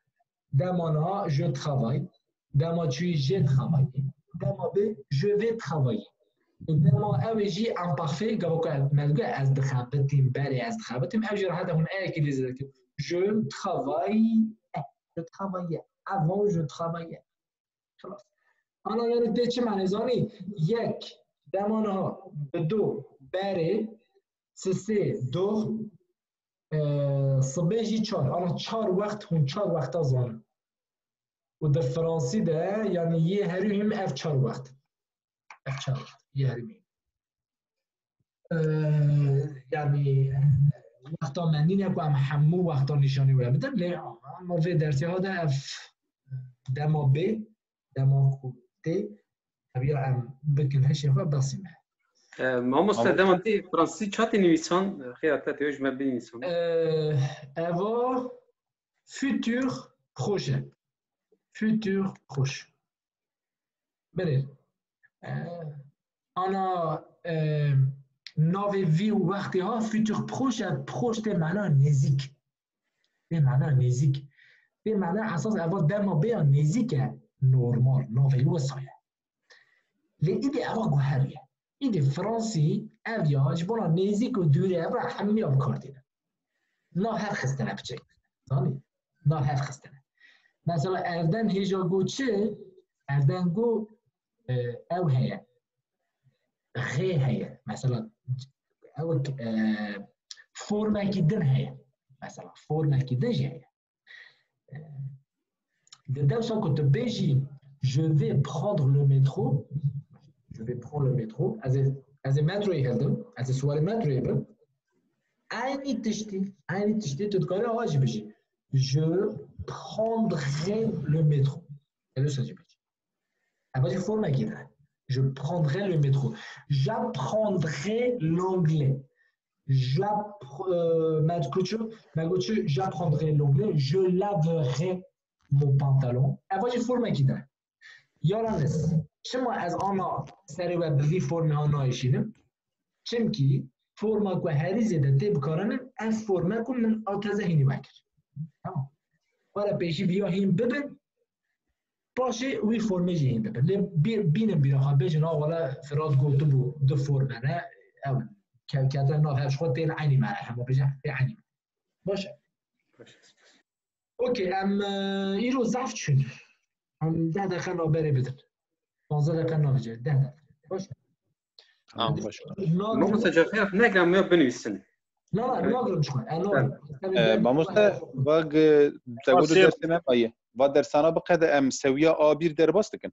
دمانا je travaille دما tu j'ai travaillé دما ب je vais travailler دما أوجي imparfait قبل ملقى از دخابتهم بالي از دخابتهم أوجي راحته هون أكيد لذلك je travaille avant je travaillais خلاص أنا يعني تيجي چه معنی زانی یک دمانها بدو بره سه دو صبحی چهار أنا چهار وقت هون چهار وقت زانم و در فرانسی ده یعنی یه هریم اف چهار وقت یه هریم یعنی وقتا منی نکنم همو وقتا نشانی باید بدم لی اما في درسی ها ده اف دما ب دما ت طبیعا ام بکن هشی خواه بسیمه
مامۆستا دەمەندی فڕەنسی چاتی نویسان خێراتە تێژمە بنویسم
avoir futur proche بله أنا ناوی وی و وقتی ها futur proche ده معنی نزدیک به معنی اساس اول دما بیا نزدیک نورمال ناوی و سایه لی ایده اول گوهریه ایده فرانسی اویا جبانا نزدیک و دوره اول همه ها بکار دیده نا هر خستنه بچه نا هر خستنه مثلا اردن هجا گو چه اردن گو او هیه غی هیه مثلا او فرمکی دن هیه مثلا فرمکی دن هیه de Dawson quand tu béji je vais prendre le métro as a metro يهدم as a سوار metro يبل عيني تشتي تذكري واجي بيجي je prendrai le métro et le ça dit بيجي après il faut ma guide je prendrai le métro j'apprendrai l'anglais j'apprendrai l'anglais je laverai mon pantalon اول فرم کیده یارانس شما از آنا سری و بذی فرم ها نایشینم چم کی فرما که هری زیده تی بکارنم از فرما کن من آتزه هینی بکر تمام ولی پیشی بیا هین ببین باشه وی فرمی جی هین ببین بینم بیرا خواه بیجن آوالا فراد گوتو بو دو فرمه نه اول که کتا ناف هفش خود تین عینی معنی همه بیجن تین عینی باشه اوکی ام ایرو زفت شد ام 10 دقیقه نابری بدن 15 دقیقه نابجه 10 دقیقه باشه
Tamam başkanım.
Mamoste cevher negram ya benivîsin.
لا لا ناقرم شخوان
مامۆستا واگ تەگوت
سێ-
دەرسێ مەپایە وا دەرسانە بقەدە ئەم سەویە ئابیر دەرباس دکن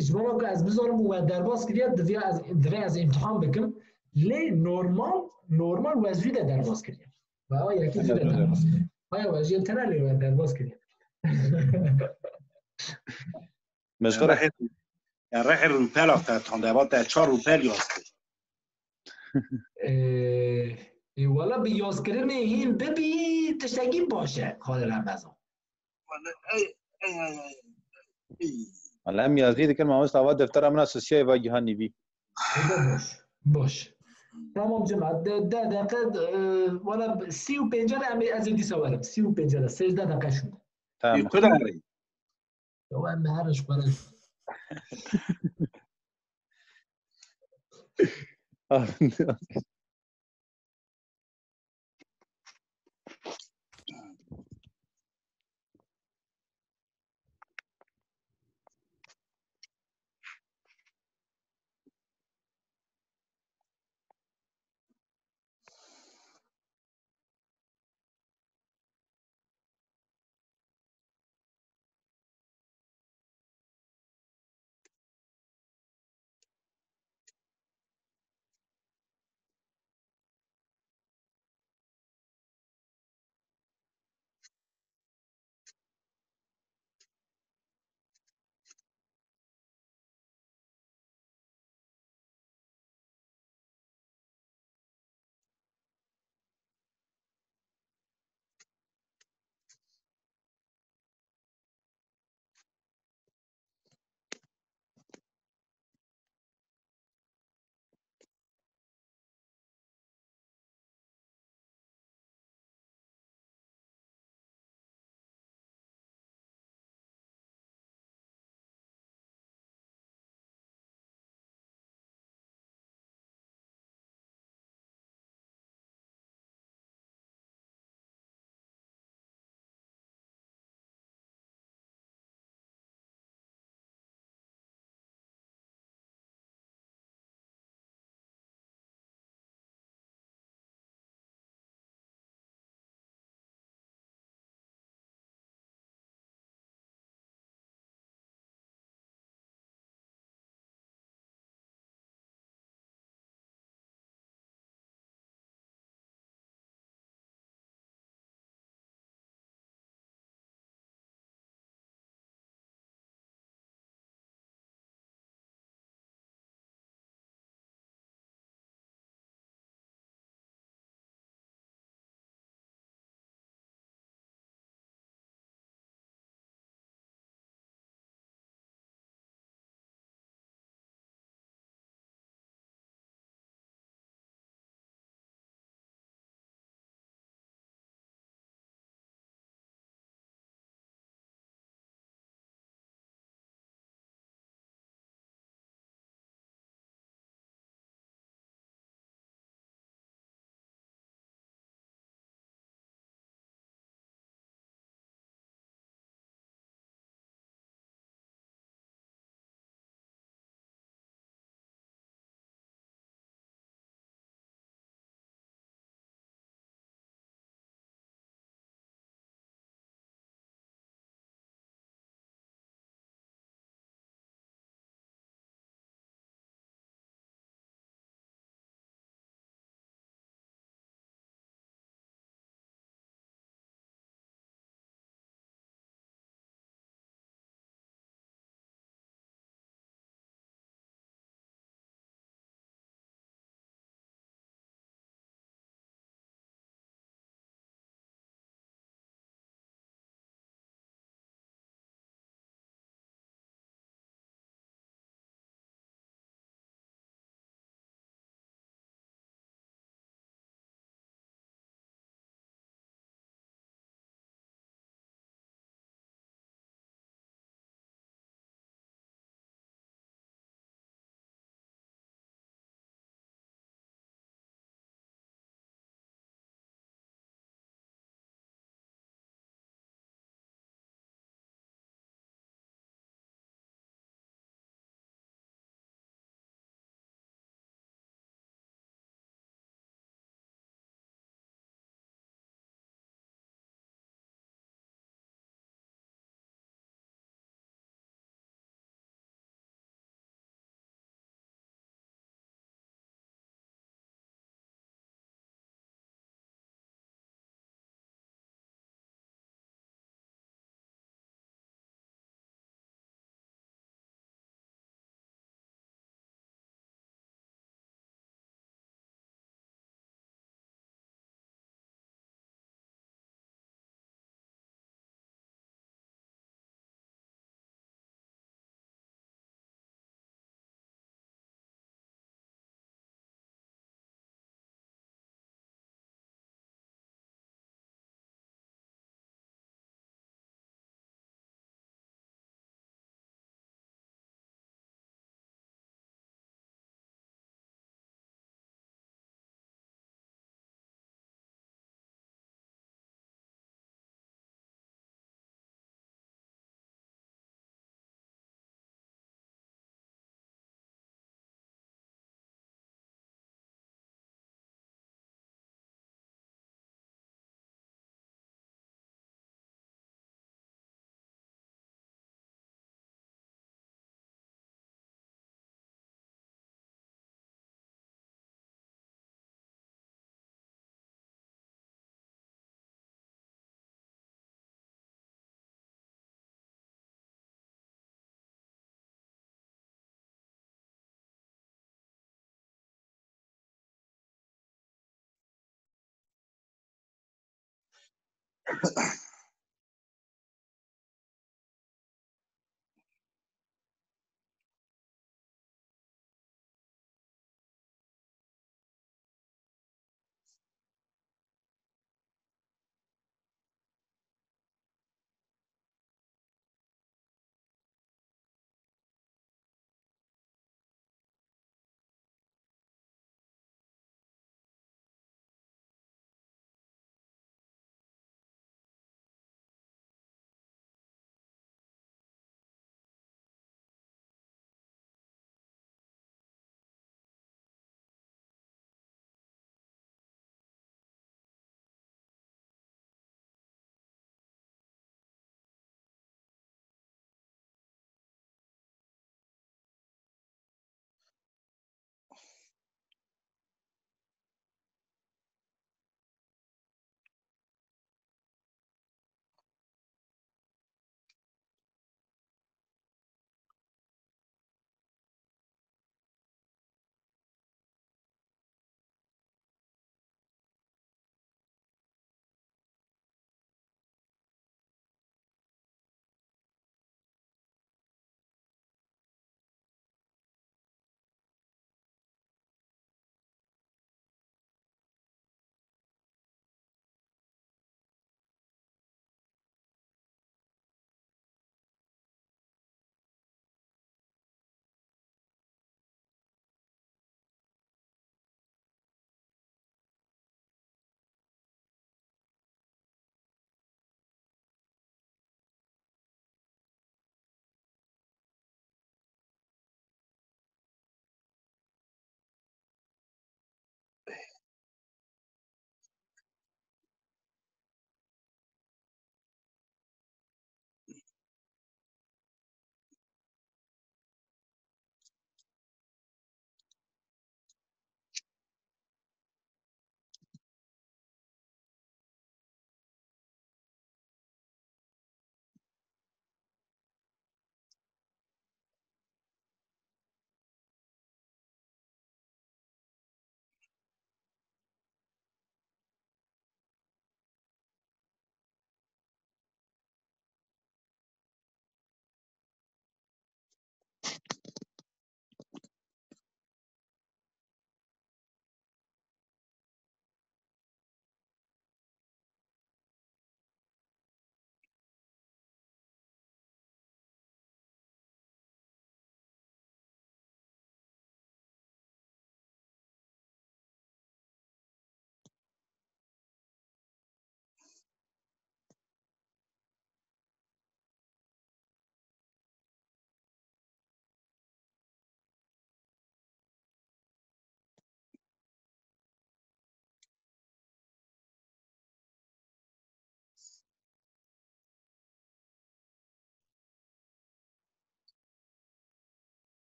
اجبارا که از بزارم و درباز کردیا دوی از امتحان بکم لی نورمال وزوی ده درباز کردیا و آیا یکی زوی ده درباز کردیا آیا وزوی تنه لی درباز کردیا
مشغەرە
Yani reher rupel after tandevat der 4 rupel yazdı.
والا به یاز کردن این ببی تشتگی باشه خاله رمضان
وەلا ئەم یازی دکن مامۆستا وا دەفتەرە منە سوسیای وا گیهانی بی
باش تمام جماعت ده دقیقه والا 35 از دی سوالم 35 13 دقیقه شد
تمام
Kudari.
و هم به هرش برای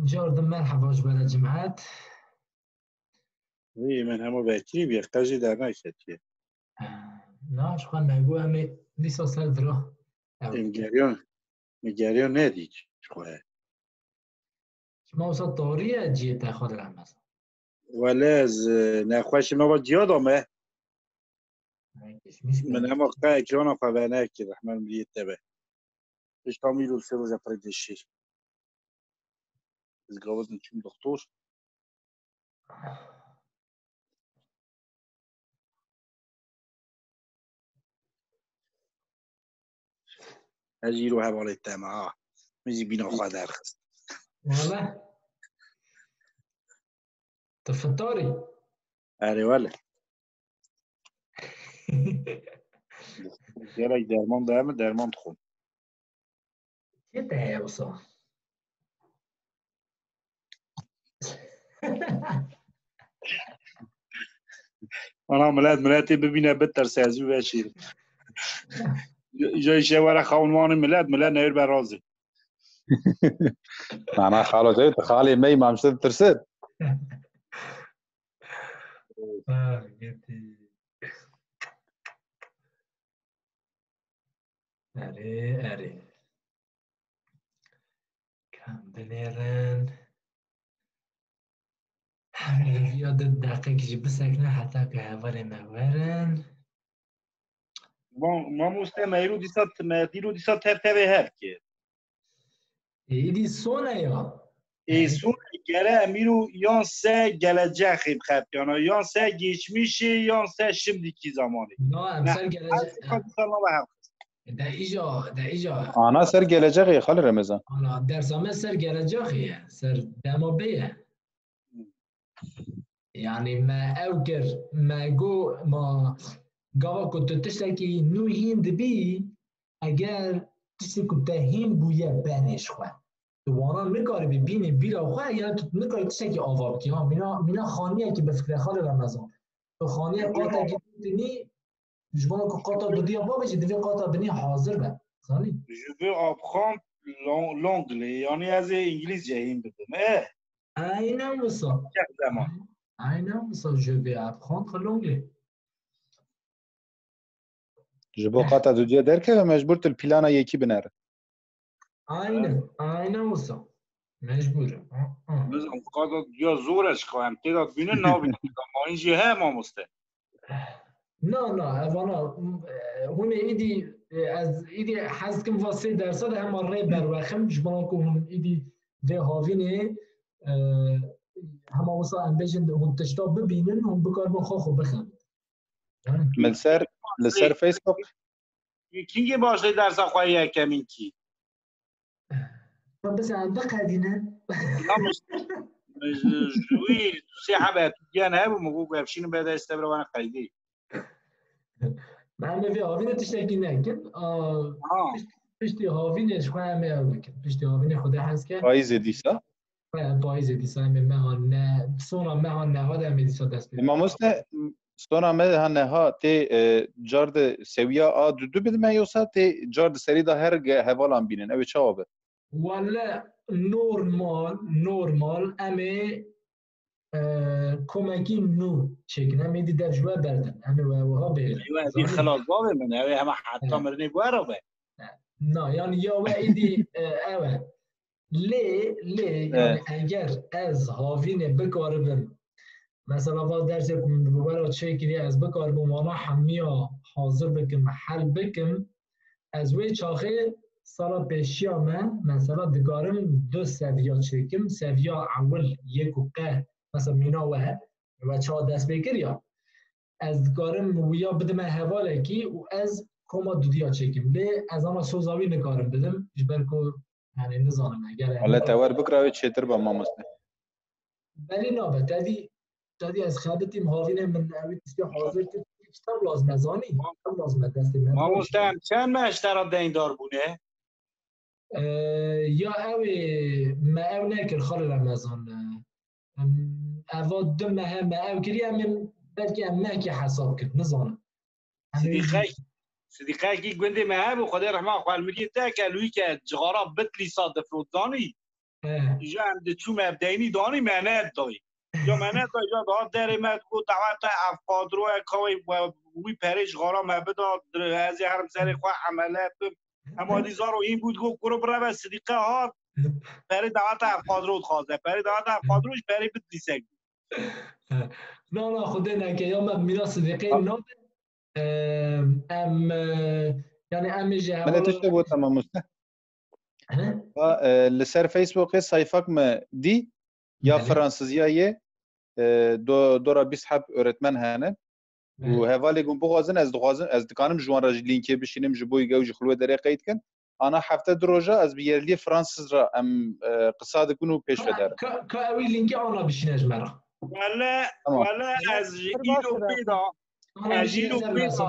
جاردن مرحبا جبال جمعات.
وی من همه بکری بی اختجی در نکتیه.
نه شو مگو همه لیسا سر درا.
مگریان ندید شوه.
شما وسط طاریه جیه تخواد رمز.
ولی از نخواهش ما با دیادامه. من همه قطعه اکران خواه نکید رحمن بیت تبه. اشتامی رو سه روز پردشی. از گاوز نچون دکتر. هجی رو حواله تمام. میزی بینا خواه درخست.
والله. تفطاري.
اره ولی. دیالک درمان دارم درمان خون.
چه ده وصا؟
آنها ملت ببینه بتر سازی بشیر. جای شواره خانمان ملت نیر برازی.
أنا خالو جاي خالي مي ما مش ترسد.
اره کم بنیرن همین یاد دقیقه کشی بسکنه حتی که هوار مورن
ما مستمعی رو دیسا ترتبه هر که
ایدی سونه یا
ایسون گره امیرو یان سه گله جخیب خبتیانا یان سه گیش میشه یان سه شمدی کی زمانی
نه امسال گلجه در ایجا
أنا سر جلجة خالي رمضان.
در زمان سر گلجه خیه سر دمابیه يعني ما أوكر ما جو ما قوا كنت تشتكي نو هند بي أجر تشتكي كنت هند بويا بانش خوا وانا نکاری ببینی بیرا خواه یا تو نکاری تشتكي آواب کی ها مینا خانیه که به فکر خال رمضان تو خانیه قاطع که دنی جبانا که قاطع دودی آبا بشی دوی قاطع بنی حاضر به خانی
Je veux apprendre l'anglais یعنی از انگلیس جهیم بدم
اینا مسا
زمان
اینا مسا je vais apprendre l'anglais
جبو قاطع دو جه درکه و مجبور تل پیلانا یکی بنره.
اینا مسا مجبوره
نظام قاعدت یا زورش خواهم تعداد بینه نابینه ما اینجا هم آموسته
نه اوانا هون ایدی حس کم واسه درصد هم ره بروخم جبان که هون ایدی و هاوینه هم واسه هم بجند هون تشتا ببینن هون بکار بخوا بخند
من لسر فيسبوك
کینگی باشه درس خواهی کمین کی
بس عند قدينا
لا مش جوي سي حبات انا هبو مغو بشين بدا استبر وانا قيدي
ما في هاوين تشتكي نكن بشتي هاوين شو هم ياوكن بشتي هاوين خدا حس که
پاییز دیسا
پاییز دیسا مهان نه سونا مهان نه هذا مديسا دست
ما مسته سونا مهان ها تی جارد سویا آ دو بدم یوسا تی جارد سری دا هر حوالان بینن او چاوبه
ولا نورمال امي کمکی نو چکنه میدی در جوه بردن همه وها بگیرن
این خلاص بابه من همه حتی مرنی بوارا به
نه یعنی یا و ایدی اوه لی یعنی اگر از هاوین بکاربم مثلا باز درس ببرا چکنی از بکاربم وانا همیا حاضر بکم حل بکم از وی چاخه سالا پیشیا من مثلا دکارم 2 سویا چکم سویا اول یک و قه مثلا مینا و چا دست بکر یا از دکارم ویا بدم حواله کی و از کما دودیا چکم لی از آن سوزاوی نکارم بدم جبرکو یعنی نزانم اگر
حالا تور بکراوی چیتر با ما مسته
بلی نابه تدی از خدتیم هاوینه من اوی تستی حاضر که کتاب لازم ازانی کتاب لازم دستی من
ما مستهم چند مشترات دین دار بونه؟
یا اوی ما او نکر خال رمضان اواد دم هم او کری هم بلکه هم نه که حساب کرد نزانم
صدیقه کی گنده مهب و خدا رحمه خوال میگه تا که لوی که جغارا بتلی صادف رودانی اینجا هم دچوم ابدینی دانی منت دای یا منت دای یا داد در مد کو دعوت افقاد رو کوی وی پریش غارا مبدا از هرم سر خو عملات اما دیزارو این بود گو کرو برا صدیقه ها پری دعوت افقاد رو خوازه پری دعوت افقاد روش پری بدلیسک
نه خدا نکه یا من میراث صدیقه نام ام یعنی امیجه
من تشته بود تمام مسته لسر فیسبوک sayfak mı di ya Fransızcayı dora biz hep öğretmen hene و هوالی گم بغازن از دکانم جوان راج لینکی بشینم جبوی گوج خلوه دره قید کن انا هفته دروجه از بیرلی فرانسز را ام قصاد کنو پیش بداره
که اوی لینکی آنا بشینش مرا
ولا از ایلو پیدا از ایلو پیدا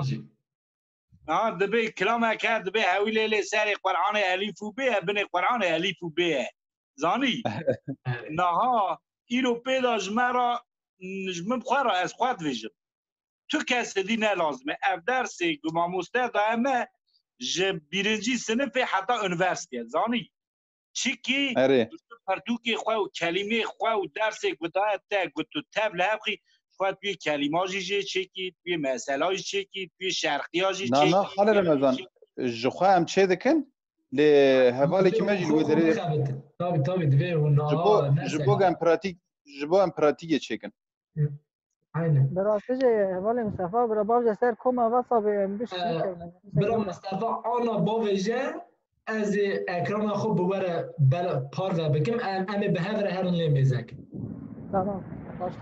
دبي كلامك هذا دبي هاوي ليلي ساري قرآن ألف وباء بني قرآن ألف وباء زاني نها إيرو بيدا جمرة نجم بخارة أسقاط فيجن تو كاسدي لازمه اف درسي گما مستعد اما جبيرنجي سنه في حتى يونيفرسيتي زاني چيكي پرتوكي خو كلمه خو درسي گدا تا گتو تبل هبخي خود توی کلماجی چکی توی مسائل چکی توی شرقیاجی چکی
نه خاله رمضان جخوا هم چه دکن ل حوالی که ماجی لو داره
تابي دوی و
جبو هم پراتیک چکن
aynen
براسته حوالی مصطفی برا باج سر کم واسه بش
برا مصطفی آنا باوجه از اکرام خود ببره پار و بکم ام به هر هرن لمیزک
تمام باش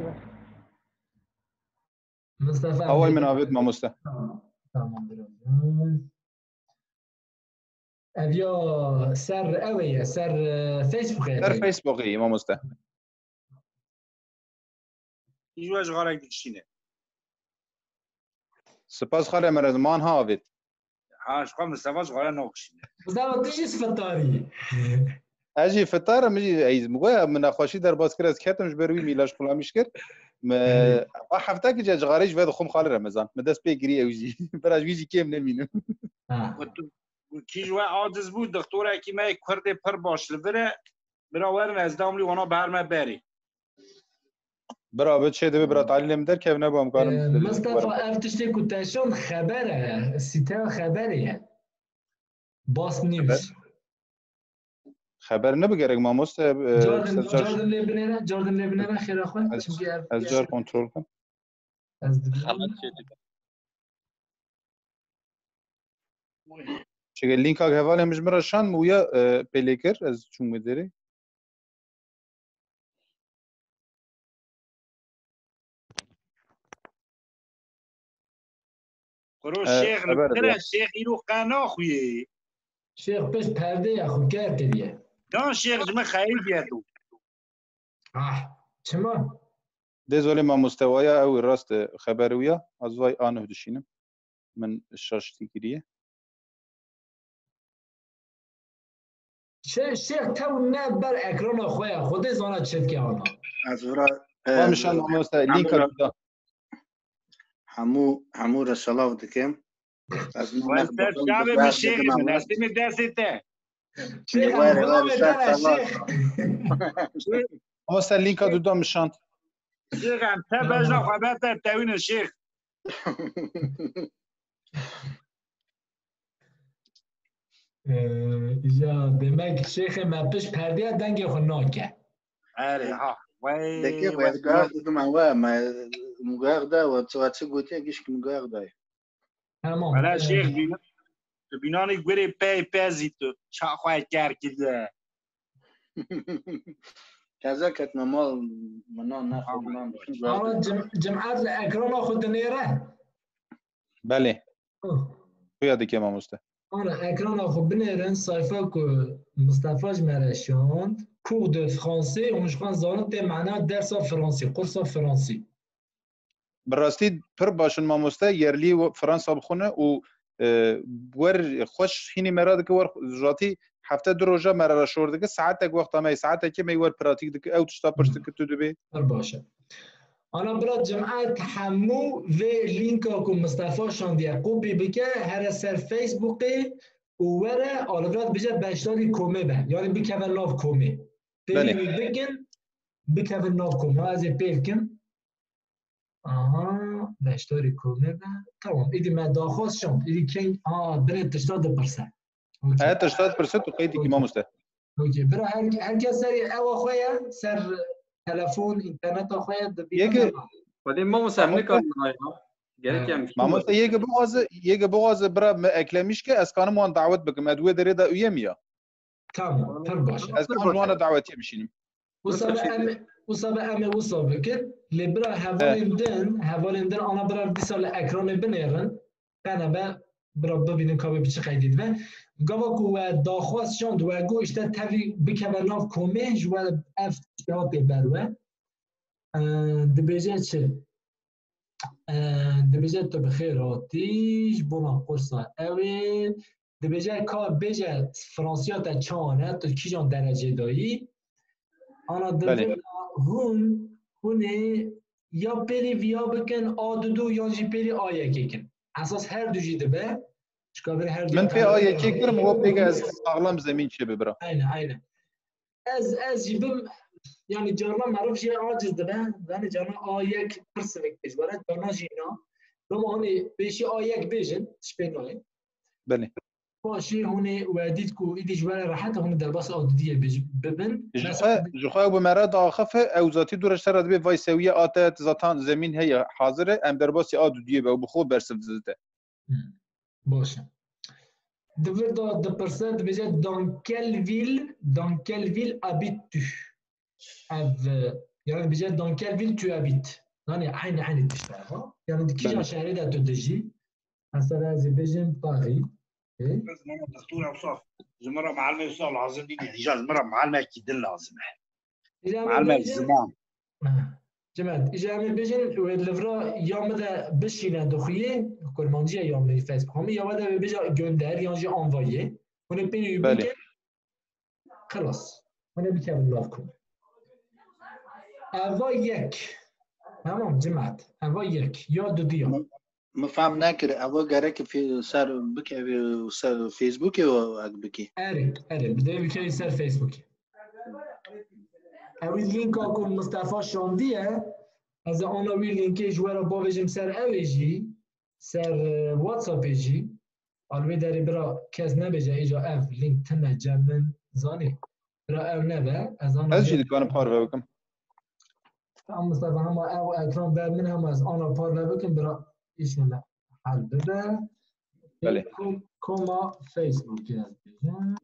مصطفى
اول من عبد ما مصطفى
تمام درست اویا سر اویا سر
فیسبوکی ما مصطفى
ایجواج غارق دکشینه
سپاس خاله مرزمان ها عبد
شقا مصطفى غارق نوکشینه
مصطفى تیجی فتاری
اجي فطار مجي عايز مغا من اخواشي در باز كراز كاتمش بروي ميلاش خلاص كر ما حفتك جا غاريش فاد خم خال رمضان مدس بيجري اوجي براج بيجي كيم نمينم
کی جو عاجز بود دکتر کی ما کرده پر باش لبره براور از داملی وانا برمه بری
برا بچه ده برا تعلیم در که نبام کارم
مصطفى افتشتی کوتاشون خبره سیتا خبره باس نیوز
خبر نبگرگ ما مست
جاردن لبنان خیر خود
از جار کنترل کن
خبر چه دیگه
چه لینک ها حواله مجمره شان مویا پلیکر از چون مدری
قرو شیخ نکره شیخ ایرو قنا خویه
شیخ بس پرده یا خود کرد دیگه
نه شیخ جمع خیلی بیادو
چما؟
دزولی ما مستوایا او راست خبرویا از وای آنه دشینم من شاشتی گریه
شیخ تو نه بر اکران خواه خود زانت شد که آنها
از ورا
مشان مست لینک دا
همو رساله دکم از
من شب می شیخ من دستیم دسته
شیخ هم شیخ
مست لینک دا مشان
شيخ عم تبجنا خبرت تاوين الشيخ
إذا دمك شيخ ما بش پرده دنگ خناکه
آره ها وای
دکی باید گاه دادم اوا ما مگاه دا و چه گوتی گیش که مگاه دا
تمام
ولی شیخ بینانی گوری پی زیتو چا خواهد کرد که
كذا كانت مال منان ناخذ منان
انا جمعات الاكرام اخذ نيره
بله يا که ما مسته
انا اكرام اخذ بنيرن صيفه مصطفى مرشاند كور دو فرانسي ومشخان زانت معنا درس فرنسي قرص فرنسي
براستی پر باشن ما مسته yerli و فرانسا بخونه و ور خوش هینی مراد که ور جاتی هفته دو روزه مرا شورده که ساعت یک وقت ما ساعت که میور پراتیک دک او تشتا پرست که تو دبی
باشه انا برات جماعت همو و لینک کو مصطفی شاند یعقوبی بکه هر سر فیسبوک و وره آلورات بجا بشتاری کومه به یعنی بکه لاف کومه
بله.
پیلی بگن بکن ناف کن از پیلکن آها داشتاری کنه تمام ایدی من داخواست شد ایدی کن بره تشتاد پرسه
هات 80% وقيدي كيما مستوى
اوكي برا هر سر او خويا سر تلفون اینترنت خويا
يجي
ولی ما مسامنه کنیم گرت هم
ما مستوى يجي بغاز برا ما اكلميش كي اسكان مون دعوت بكم ادوي دريدا ويميا
تمام تر باشه
اسكان جوانا دعوتي بشيني
وصابه كد لبرا هوالندن انا برا دیسال اکران بنیرن قنبه برا ببینیم که به چه قیدید و گاوا کو داخواست شاند و گو اشته تاوی بکبناف کومنج و اف اشتهات بروه دبیجه چه؟ دبیجه تو بخیراتیش بونا قرصا اوی دبیجه که بیجه فرانسیات چانه تو کیجان درجه دایی آنا دبیجه هونه یا پیلی ویا بکن آدودو یا جی پیلی آیه کن اساس هر دو جیده به
من في آية كيكر مو بيجا أغلام زمين شبه برا.
عينه. از جيبم يعني جرنا معروف شيء عاجز ده يعني جرنا آية برسمك إيش برا جرنا جينا لما هني بيشي آية بيجن شبينه.
بله.
باشي هني واديت كو إيدي جوال راحت هني درباس أودية ببن.
جخوا بمراد آخفه أو ذاتي دورش ترى دبي فايسوية آتت ذاتان زمين هي حاضرة أم درباس أودية بخو برسف زده.
باشه. De personnes déjà dans quelle ville habites-tu? يعني déjà dans quelle ville tu habites؟ يعني عين تشتغل يعني كيجا شهري ده تدجي مثلا زي بيجن باريس
دكتور اوصاف زمره معلمه يوصل العظيم دي يعني جاز مره معلمه اكيد لازم معلمه الزمان
جماعة إجا من بيجن واللفرا يوم ده بشينا دخيه كل منجية يوم من فيسبوك هم يوم ده بيجا جندر يانجي انفايي هون بيجي بيجن خلاص هون بيجي بلاكم أوا يك تمام جماعة أوا يك يا دوديا
ما فهم نكر أوا جرك في سر بكي سر فيسبوك أو بكي
أري بدي بكي سر فيسبوك اوی لینک آکن مصطفی شاندیه از آن اوی لینکی جوارا باویجم سر اویجی سر واتساپ ایجی الوی داری برا کس نبیجه ایجا اف لینک تنه جمن زانی برا او نبه از آن
از جدید کنم پار بکم
تمام مصطفی هم او اکرام بر من هم از آن پار بکم برا ایش نه حل بده
بله
کما فیسبوک از بیجن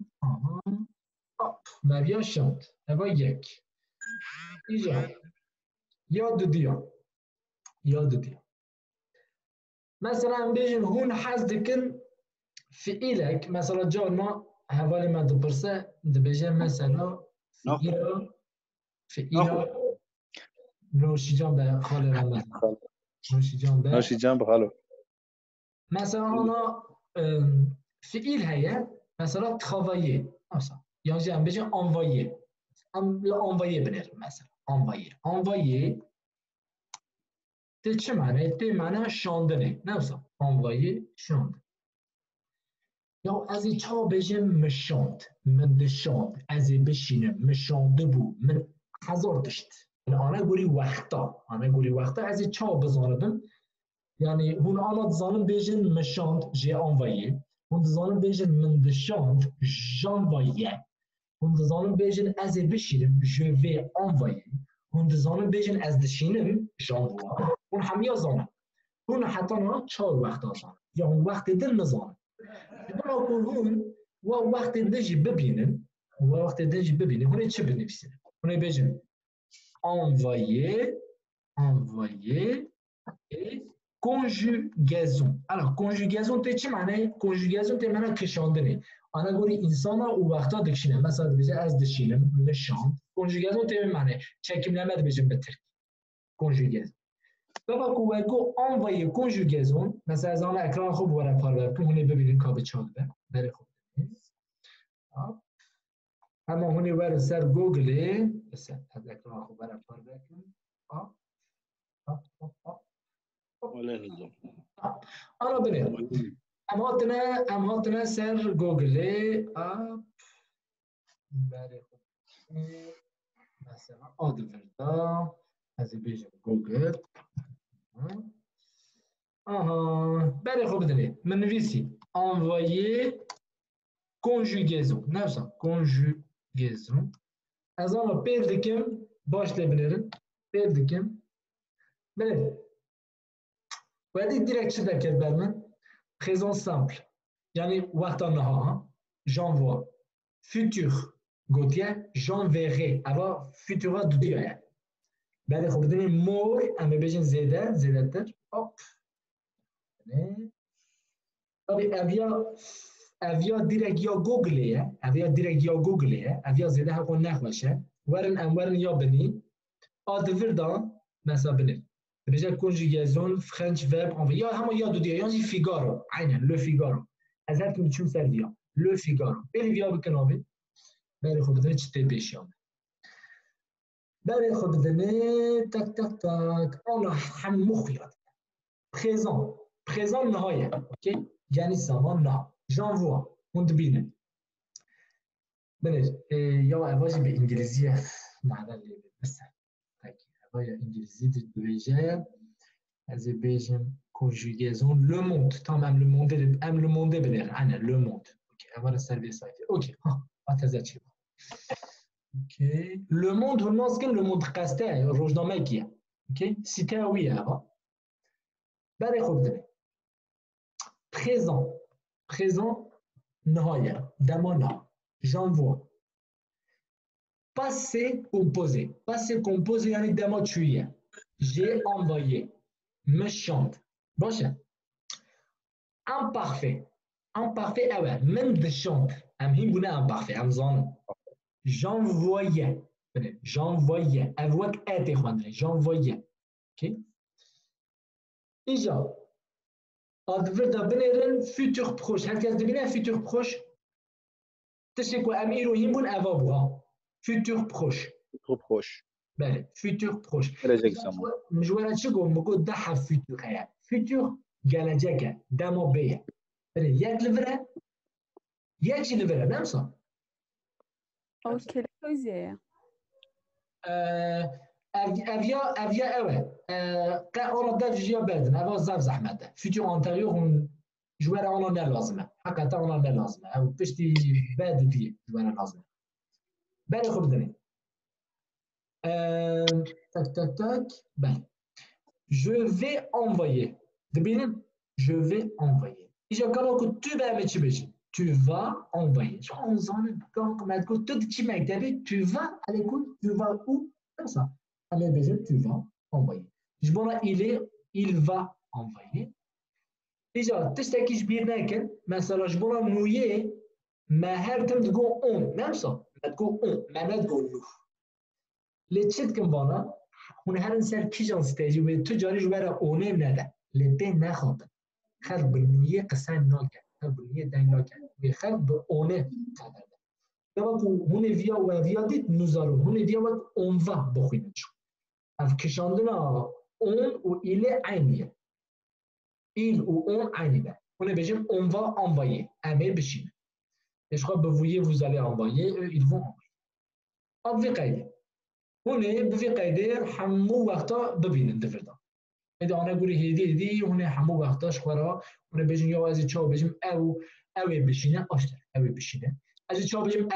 مریا شاند اوا یک ایجا یاد دیا مثلا بیجن هون حز دکن فعیلک مثلا جانا حوالی من دپرسه دبیجن مثلا فعیلا نوشی جان به خاله رمز
نوشی جان به خالو
مثلا انا فعیل هیه مثلا تخوایه یعنی جان بیجن انوایه envoyer بنر مثلا envoyer ده چه معنی؟ ده معنی شاندنه نفسه envoyer شاند یا از این چا بجم مشاند من دشاند از این بشینم مشانده بو من هزار دشت من آنه گوری وقتا از این چا بزاندم یعنی هون آنه دزانم بجم مشاند جه envoyer هون دزانم بجم من دشاند جانوایه هون دزانم بیجن از بشینم je vais envoyer هون دزانم بیجن از دشینم j'envoie هون همیا زانم هون حتی نه چهار وقت آزان یا هون وقت دل نزانم برا کن هون و وقت دلجی ببینم هون چه بنویسیم هون بیجن envoyer et conjugaison alors conjugaison ته چه معنی؟ conjugaison ته معنی کشاندنه آنها گوری انسان او وقتا دکشینه مثلا بیزه از دشینم مشاند کنجوگازون تیمه معنی چکیم نمید بیجم به ترکی کنجوگاز بابا کوگو انوایه کنجوگازون مثلا از آن اکران خوب وره پار بکن هونه ببینید کابه چالبه بره خوب اما هونه وره سر گوگله بسه از اکران خوب وره پار بکن آنا بنید امهاتنا سر گوگل بله مثلا آدوردا از بیجم گوگل بله خب بدونید من نویسی envoyer conjugaison نفسا conjugaison از آن پیر دکم باش لبنرن پیر دکم بله باید دیرکت چه در کرد برمن présent simple یعنی وقتا نها j'envoie futur گوتیه j'enverrai اما futura دو دیگه بله خب بدونید مور اما بیجن زیده تر طبعا اویا دیرک یا گوگلیه اویا زیده حقو نخوشه ورن یا بنی آدور دا مثلا بنی بجا کنجیگزون فرنچ وب یا همه یا دو دیگه یعنی فیگارو عینه لو فیگارو از هر کنی چون سر دیا لو فیگارو بری ویا بکنابی بله خب بدنه چطه بیشیامه بله خب بدنه تک آنها هم مخیاد présent نهایه اوکی یعنی زمان نه j'envoie هند بینه بله یا عوضی به انگلیسی معدل مثلا یا انگلیسی دویجه از بیجم conjugaison le monde tam am le monde بله انا le monde اوکی اول سرویس سایت اوکی ها چی اوکی le monde هنوز کن le monde قصده روزنامه کیه اوکی سیته ویه ها بله خوب داره présent نهایه دمانا j'envoie passé composé یعنی دما چویه j'ai envoyé me chante باشه imparfait اوه من دشانت هم هین گونه imparfait هم زانم j'envoyais اوک اعتی خواندره j'envoyais اوکی اینجا آدوردا بنیرن futur proche هر کس دبینه futur proche تشتی که امیرو هیم بون اوا بوها futur proche بله futur proche مجوارا چه گو مگو ده حرف futur خیلی futur گلجکه دما بیه بله یک لوره یکی لوره نمسا
او کلیوزیه
اویا اوه قرار داد جیا بدن اوا زف زحمته فیتور آنتریور هم جوار آنها نلازمه حقیقتا آنها نلازمه او پشتی بد دیگه جوار لازمه بله خوب دنید تک بله je vais envoyer دبینیم je vais envoyer اینجا کلا که تو به همه چی بشی tu vas envoyer شو آنزانه کمت کن تو چی مکتبی tu vas علیکون tu vas où comme ça alors déjà tu vas envoyer je vois il va envoyer déjà تشتكيش بيناكن مثلا جبرا نويه ما هرتم تقول اون نفسه ما تقول اون ما تقول نو لتشد كم بانا هون هر انسان كيجان ستاجي وتجاري جبرا اونه نده لبين نخوب خلق بالنويه قسم ناكن خلق بالنويه دين ناكن بخلق باونه قدر دابا هون فيا وفيا ديت نوزارو هون فيا وقت اون va بخوينه اف کشاندنا اون و ایل عینیه ایل و اون عینیه اون بجیم on va envoyer امه بشینه اش خواه بویه vous allez envoyer ils vont envoyer اب في قیده هونه بفي قیده همو وقتا ببینن دفردا ایده آنه گوری هیدی هونه همو وقتاش خورا هونه بجیم یا از چاو بجیم اوه بشینه آشتر اوه بشینه از چاو بجیم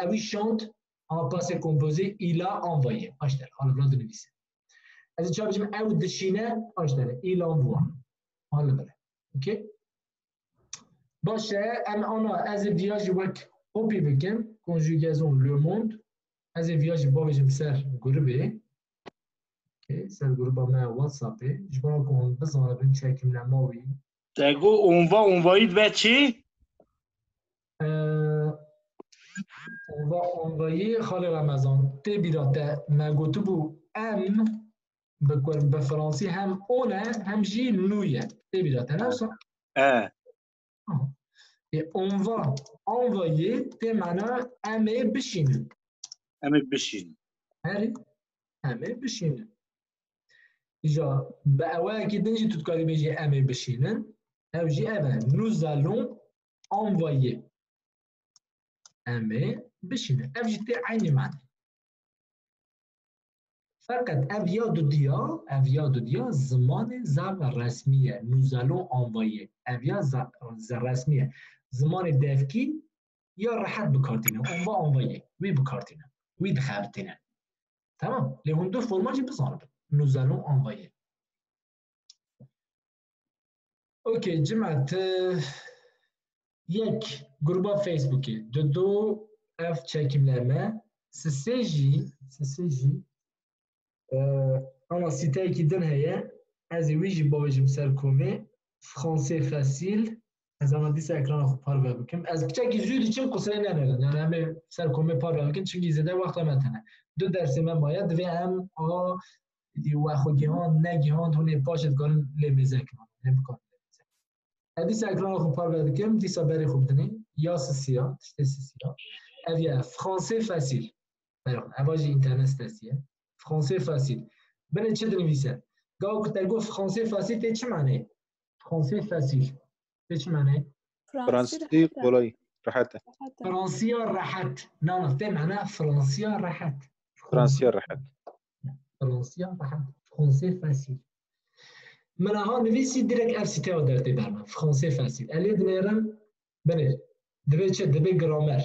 اوی شانت en passé composé il a envoyé آشتر حالا بلا دنویسه از چاو بجیم او دشینه آشتره il envoie حالا بله اوکی باشه ام آنا از ویاج وک اوپی بکن کنجوگازون le monde از ویاج با بجیم سر گروبه سر گروبه ما واتساپه جبرا کن بزانه بین چکیم نماوی
تگو on va envoyer به چی؟
on va envoyer خاله رمضان تبیراته مگوتو بو ام بکن به فرانسی هم اونه هم جی نویه تبیراته نفسه et on va envoyer ته معنا امه بشینه هری امه بشینه ایجا به اوه که دنجی تودکاری بجی امه بشینه او جی اوه nous allons envoyer امه بشینه او جی ته عینی معنی فقط اف دیا زمان زب رسمیه. nous allons envoyer اف رسمیه. زمان دفکی یا راحت بکارتینه. اون با envoyer وی بکارتینه وی بخبرتینه. تمام. لهون دو فرماجی بزنم. nous allons envoyer. اوکی جماعت یک گروه فیسبوکی دو اف çekimlerime سسیجی اما سیتایی که دن هیه از ویجی باویجیم سرکومه فرانسه فاسیل از اما دیسه اکران خوب پار بکم از بچه زودی چیم قصه نمیدن یعنی همه سرکومه پار بکن چون گیزده وقت همتنه دو درسی من باید دوی هم و خوگیهان نگیهان دونه پاشت گارن لیمیزه کنن نمیکن دیسه اکران خوب پار بکم دیسه بری خوب دنی یا سسیا اویا فرانسه فاسیل اواجی اینترنت دستیه فرانسه فاسیل بنه چه دنویسه گاو کتر گفت فرانسه فاسیل ته چه معنی فرانسه فاسیل ته چه معنی
فرانسي قولي راحت
فرانسيه راحت نه ته معنی فرانسيه راحت
فرانسيه راحت
فرانسه فاسیل من ها نویسی دیرک اف سی ته درته درم فرانسه فاسیل الی دنیرم بنه دبی چه دبی گرامر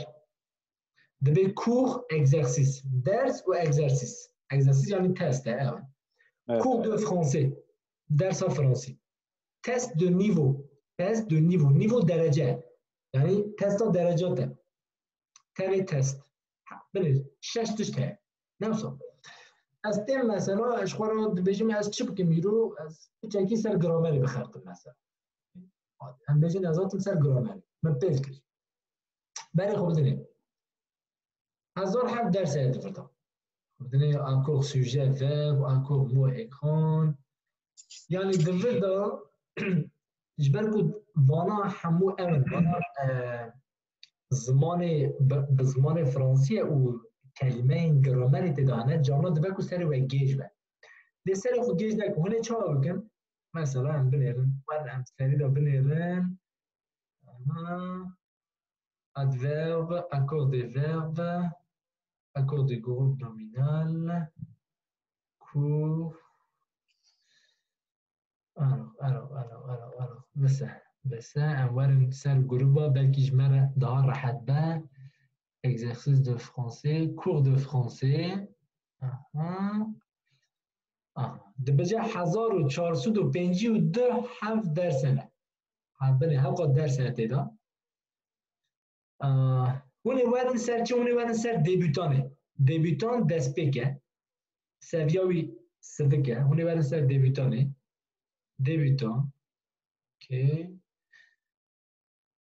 دبی کور اگزرسیس درس و اگزرسیس یعنی تست cours de français درس فرانسه test de niveau درجه یعنی تست درجات تری تست بله شش تشته نفسه از تیم مثلا اشخوار بجیم از چی بکن میرو از چکی سر گرامری بخرتم مثلا هم بجین ازاتم سر گرامری من پیل کری بری خوب دنیم هزار حب درس هیده فردا بدني un cours sujet verbe un cours mot écran يعني دفردا جبركو وانا حمو وانا بزمان فرنسي او كلمه جرامر تدانه جانا دبكو سر و گیج به ده سر خو گیج دک هونه چا بکن مثلا بنرن ور ام سری دا بنرن adverbe accord des verbes accord de groupe nominal, cours. Alors. بس أول سر جروبا بلكي جمرة دار راحت با exercice de français, cours de français. دبجا 1457 درسنا. بني هاقو درسنا تدا. هوني وادن سر چه هوني وادن سر ديبوتان دسپیکه سویاوی سدکه هوني وادن سر ديبوتان اوكي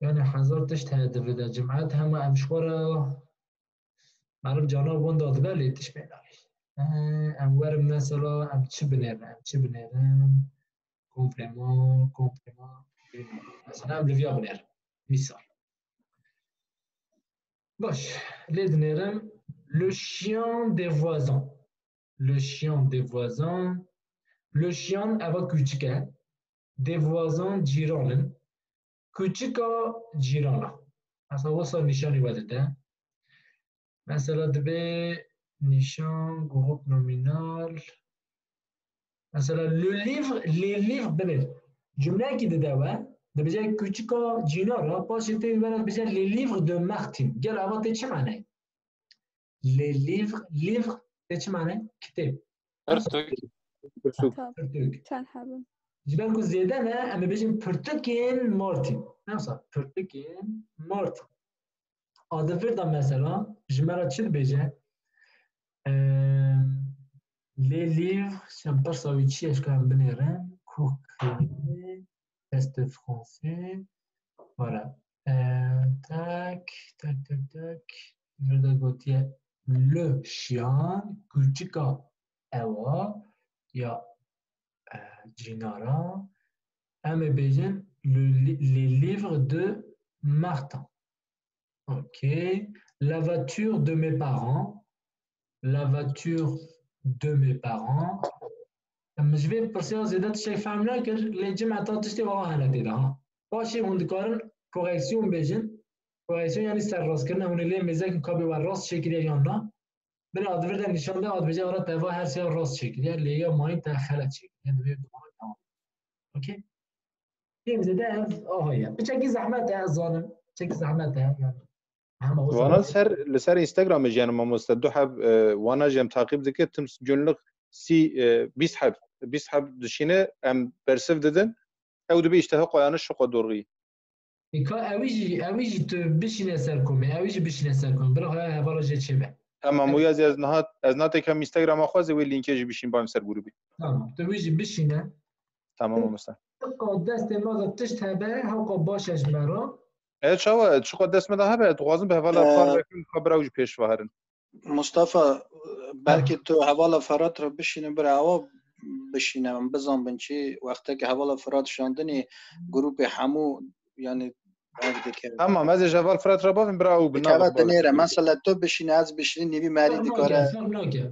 يعني حضرت تشت هذا في جمعات هم امشوره معرف جانا وند داد ولی تش بیناری امور مثلا ام چه بنرم کمپلیمان مثلا ام لویا بنرم مثال باش لدنرم le chien des voisins le chien ava küçüke des voisins jiranın küçüka jirana aslında wasa nişanı vadede mesela debe nişan groupe nominal mesela les livres bener cümle ki de var de bize küçüka jinara pasite verir bize les livres de Martin gel avatte çi mane les livres de çi mane kitap
تنحبم
جبالكو زيادة أما بيجي برتكين مارتن نفسها برتكين مارتن أضفر مثلا جمرة شد بيجي لي ليفر شامبر سويتشي أشكال بنيران كوكي تست فرانسي voilà tac je dois dire le chien küçüka eva ya Ginara, les livres de Martin. Ok. La voiture de mes parents. Je vais passer aux états de chez Famla que les gens m'attendent de voir à la télé. Pas chez on décore correction béjin. Correction yani sarras کرنا هون اللي مزاج كابي والراس شكل يانا من آدم نشان ده آدم جا ورد دفاع هر سیار راست شکلیه لیا ماین تا خلط شکلیه دوی دوباره تمام. اوکی؟ یه میزده از آهایه. بچه زحمت از زانم. چه زحمت يعني.
وانا لسر انستغرام جانا ما مستدو حب وانا جم تعقيب ذكر تمس جنلق سي بيسحب دشينه ام برسف ددن او دبي اشتهق يعني شقه دورغي
يكا اويجي تو بشينه سركم اويجي بشينه سركم برا هوالا جه چبه
تمام وياز از نات كم انستغرام اخواز وي لينكج بشين بايم سر جروبي
تمام تو ويجي بشينه
تمام مثلا
تقا دست ما تشت هبه هوقا باشش مرا
شو دست مده هبه توازن به حوالا کار بکن خبر اوج پیش وهرن
مصطفى بلکه تو حوالا فرات رو بشینه بر هوا بشینه من بزن بنچی وقتی که حوالا فرات شاندنی گروپ همو یعنی
تمام از جوال فرات را بافیم برا او بنا
نره مثلا تو بشینه از بشینی نیوی مری دیکاره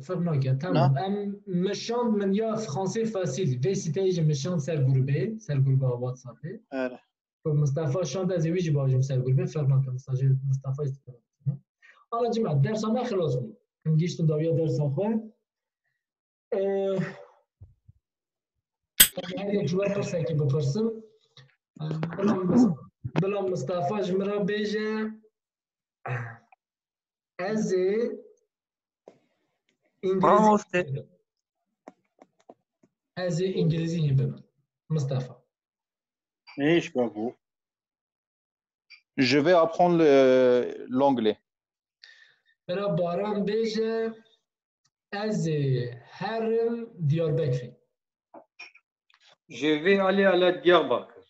فرناکه تمام ام مشان من یا فرانسه فاسیل ویسیتیج مشان سر گروپ واتساپه
اره
مصطفى شاند از ویژ باجم سر گروپ فرناکه مصطفى استفاده حالا جماعت درس ما خلاص بود هم گیشتم داویا درس آخر هر یک جواب پرسه که بپرسم بلا مصطفى جمرا بیجه از انگلیزی ببین مصطفى
ايش بابو
Je vais apprendre l'anglais.
برا باران بیجه از هرم دیاربکری.
Je vais aller à la Diyarbakır.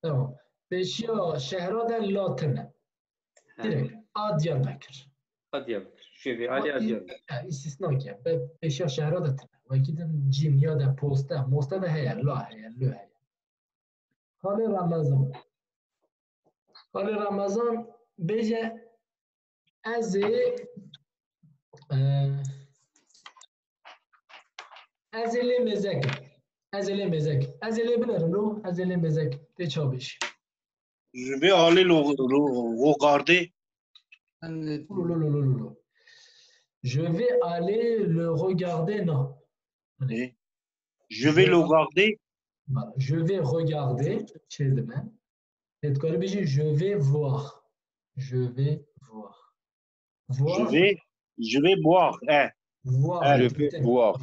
تمام. بشیا شهرها در لاتنه. direkt A Diyarbakır.
A Diyarbakır. Je vais aller à Diyarbakır.
İstisna ki. Beşya şehra da tine. Vakidin cim ya da posta. Mosta da heye. La heye. Lü heye. Hali Ramazan. Hali Ramazan beje ezi ezeli mezek. Ezeli mezek. Ezeli bilirim lo. Ezeli mezek. De çabiş.
Je vais aller le regarder.
Je vais aller le regarder, non.
Je vais le regarder.
Je vais regarder chez demain. Je vais voir. Je vais voir. Voir.
Je vais boire.
Voir.
Je vais voir.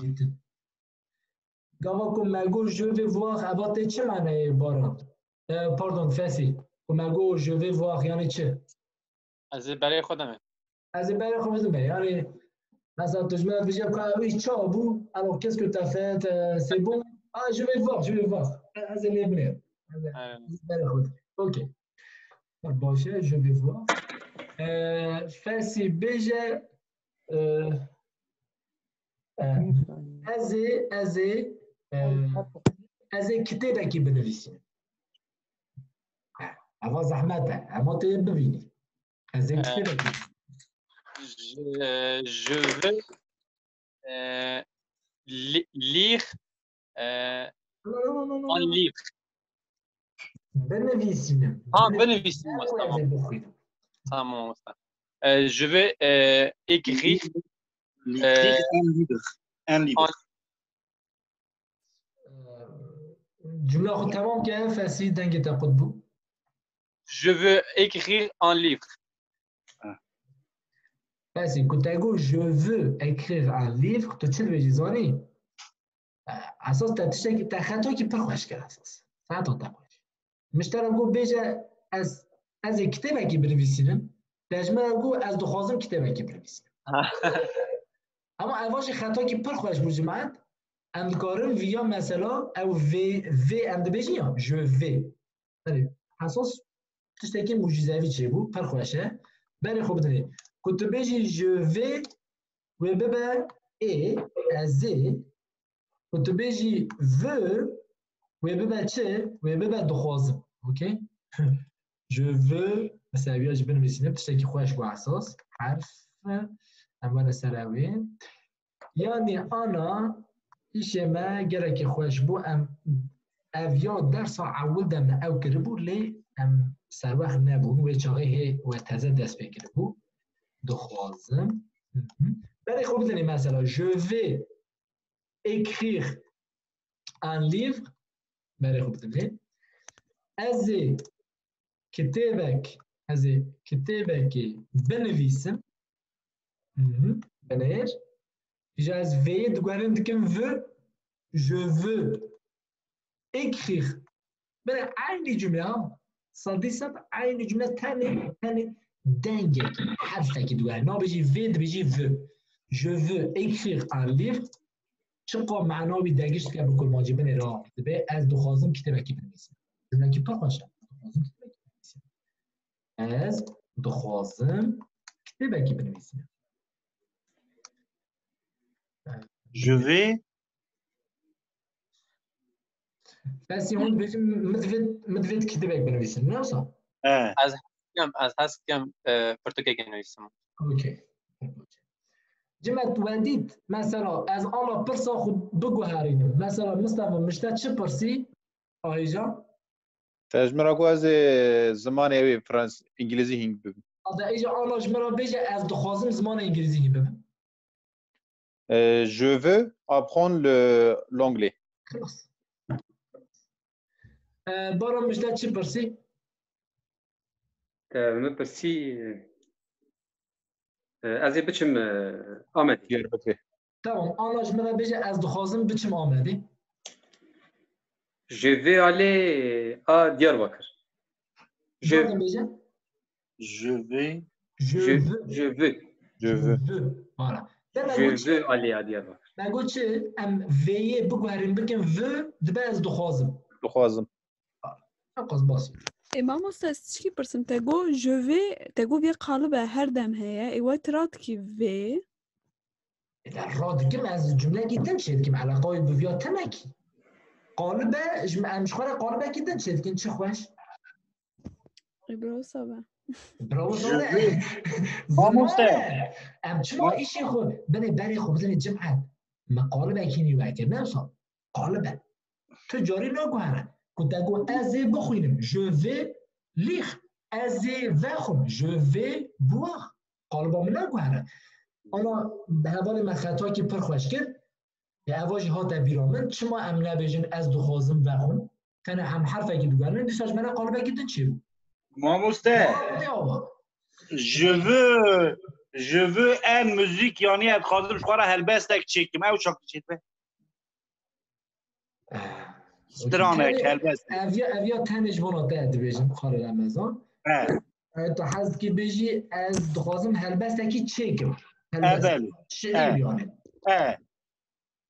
Je vais voir. Pardon, Fassi. Je vais voir. Yani çi?
از برای خودمه.
از برای خودمه. Yani مثلا tu me dis que oui, ciao, vous. Alors qu'est-ce que tu as fait? C'est bon? Ah, je vais voir. Az elebne. OK. Bon, je vais voir. Fassi beje از کتابی بنویسیم. اول زحمته. اما تو ببینی. از کتابی.
Je vais lire un livre.
بنویسیم.
بنویسیم. تمام. Je vais écrire
un livre.
جمله خود تمام که فصیح دنگ تقد بود.
Je veux écrire un livre.
فصیح که تقول je veux écrire un livre تو چه بجی زانی؟ اساس تشتکی که تخطا که پرخوش کرد اساس. ساعتا تقویش. مشترم گو بیجه از کتابه که بنویسیم تجمع گو از دخوازم کتابه که بنویسیم. اما اواش خطا که پرخوش بود جماعت امکارم ویا مثلا او و ام دبیجی یا جو و اساس تشتکی معجزه‌ای چه بود پرخوشه برای خوب دنی کت بیجی جو و ببر ای از کت بیجی و ببر چه و ببر دخوازم اوکی جو مثلا بیاج بنویسیم تشتکی خوش گو اساس حرف اول سراوی یعنی آنا ایشه ما گرک خوش بو ام اویا درس عول دم او کربو لی ام سر وقت نبون و چاقه و تازه دست بکر بو دخوازم برای خوب بدونی مثلا je vais écrire un livre برای خوب بدونی از کتابك بنویسم بنير جا از في دقوارن دكم veut je veux écrire بنا عين جملة صديصة عين جملة تاني دنجك حرفك دوار نو بيجي في بيجي veut je veux écrire un livre شنقا معنا بيداقش تكا بكل ماجي بني را دبي از دخوازم كتابك بنويسم جملة كي بخوشم از دخوازم كتابك بنويسم
Je vais.
بس هون بيجي مدفد كتابك بنويسم لا صح
از هست کم پرتوکی نویسم.
اوكي جمعت وديت مثلا از آن پرسا خود بگو هرینم مثلا مصطفى مشتت چه پرسی آهیجا
تجمع کو از زمان اوی فرانس انگلیسی هینگ ببین
آده ایجا آنا جمرا بیجه از دخوازم زمان انگلیزی هی ببین
je veux apprendre l'anglais
خلاص بارا مشتت چه پرسی
مپرسی از بچم آمدی
diğer bakre
تمام آنا جمرا بیجه از دخوازم بچم آمدی
Je vais aller à Diyarbakır.
جاردن بیجه
Je vais.
Je veux
voilà
Je veux aller à Diyarbakır.
نگو چه ام ویه بگو هرین بکن و دبه از دخوازم
lazım
نقص باسي
امام استاذ تشكي برسم تاجو جو في تاجو بي قالبه هردم هي ايوات راتكي في
إذا الراد كم از الجملة جدا شد كم على قايد بفيا تمكي قالبه مش خارج قالبه جدا شد كن چه خوش
ابرو صبا
برافو
Je
زاره
vais.
زمانه ام چما ایشی خو بني خو بزني جمعه ما قالبه كيني واكر نفسه قالبه تجاري نگوهره كنت اقول ازي بخوينم je vais lire ازي بخوم je vais boire قالبه من نگوهره انا به حوال من خطا که پر خوش کرد یه اواجی ها تبیرامن چما ام نبیجن از دخوازم بخون تنه هم حرف اگه دوگرنه دیساج منه قالبه گیدن چی بود؟
Mamoste. Je veux un musique يعني اتخاذم شخورا هلبستك تشيكم او شاك تشيكم سترانك هلبستك
اویا تنش بناته دبیجن خارج رمضان تو حد که بیجی از دخوازم هلبستکی چیکم
بله
شعیر یعنی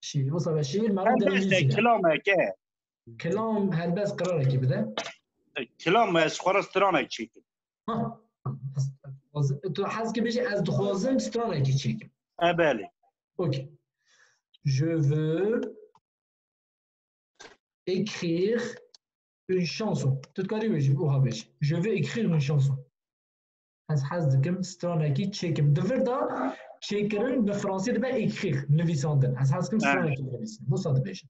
شعیر وصل شعیر معروف در
هلبستك كلامك
كلام هلبس قراره کی بده
كلام شخورا سترانك تشيكم
تو حد که بیجی از دخوازم سترانکی چیکم
بله
اوکی je veux écrire une chanson. Tout cas, je vais écrire une chanson. از حزدكم سترانكي تشيكم دفردا تشيكرن بالفرنسي دابا écrire نويساندن از حزدكم سترانكي نويساندن مو صاد باش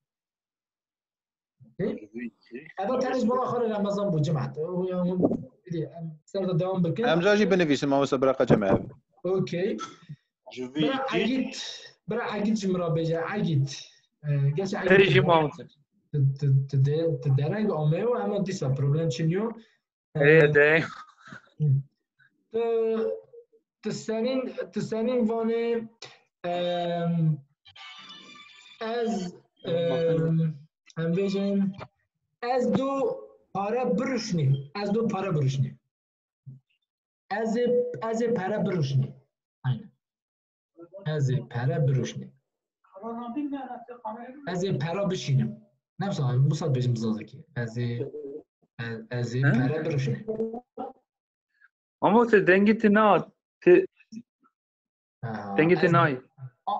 هذا تاني برا خارج رمضان بو جمعة صار دوام بكم
امجاجي بنفيس ما وصل برقه جماعه
اوكي برا عقيت جمرا بيجا عقيت قاش عقيت
ايجي ماونتن
تدرنگ آمه اما دیسا پروبلم چنیو
ده
تسانین وانه از هم بیجن از دو پاره بروشنی از پاره بروشنی از پاره بروشنی از پاره بروشنی از پاره بشینم نفسه مصاد بيجي مزازكي از پره بروشنه
اما دنگی تناد دنگی تنای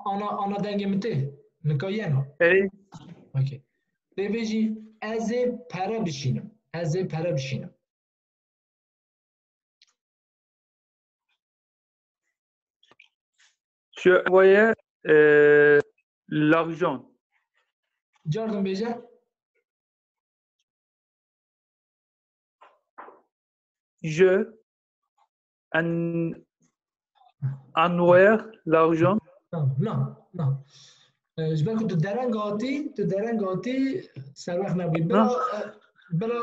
انا دنگی مته نکاینا
ای
اوکی بيجي از پره بشینم از پره بشینم
شو وای l'argent
جاردن بيجي
je envoyer l'argent.
Non, non. Je veux que tu derengati, ça va me bra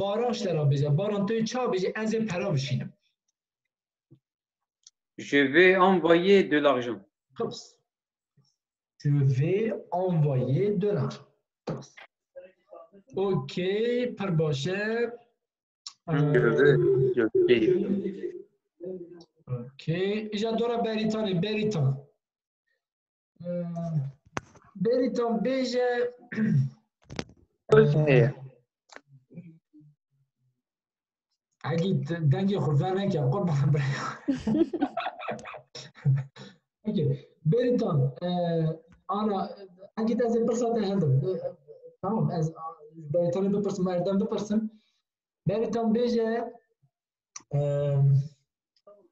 barash la bize. Baran tu ça bize az para bishinem.
Je vais envoyer de l'argent.
Je vais envoyer de l'argent. Ok, par bacher.
Je vais.
Ok, j'adore Beritan et Beritan. Beritan beje. أكيد دانجي خرفانك يا قرب حبرية. أوكي بيريتون أنا أكيد أزيد برسالة هذا تمام أز بيريتون ببرسم أردم ببرسم بيريتون بيجا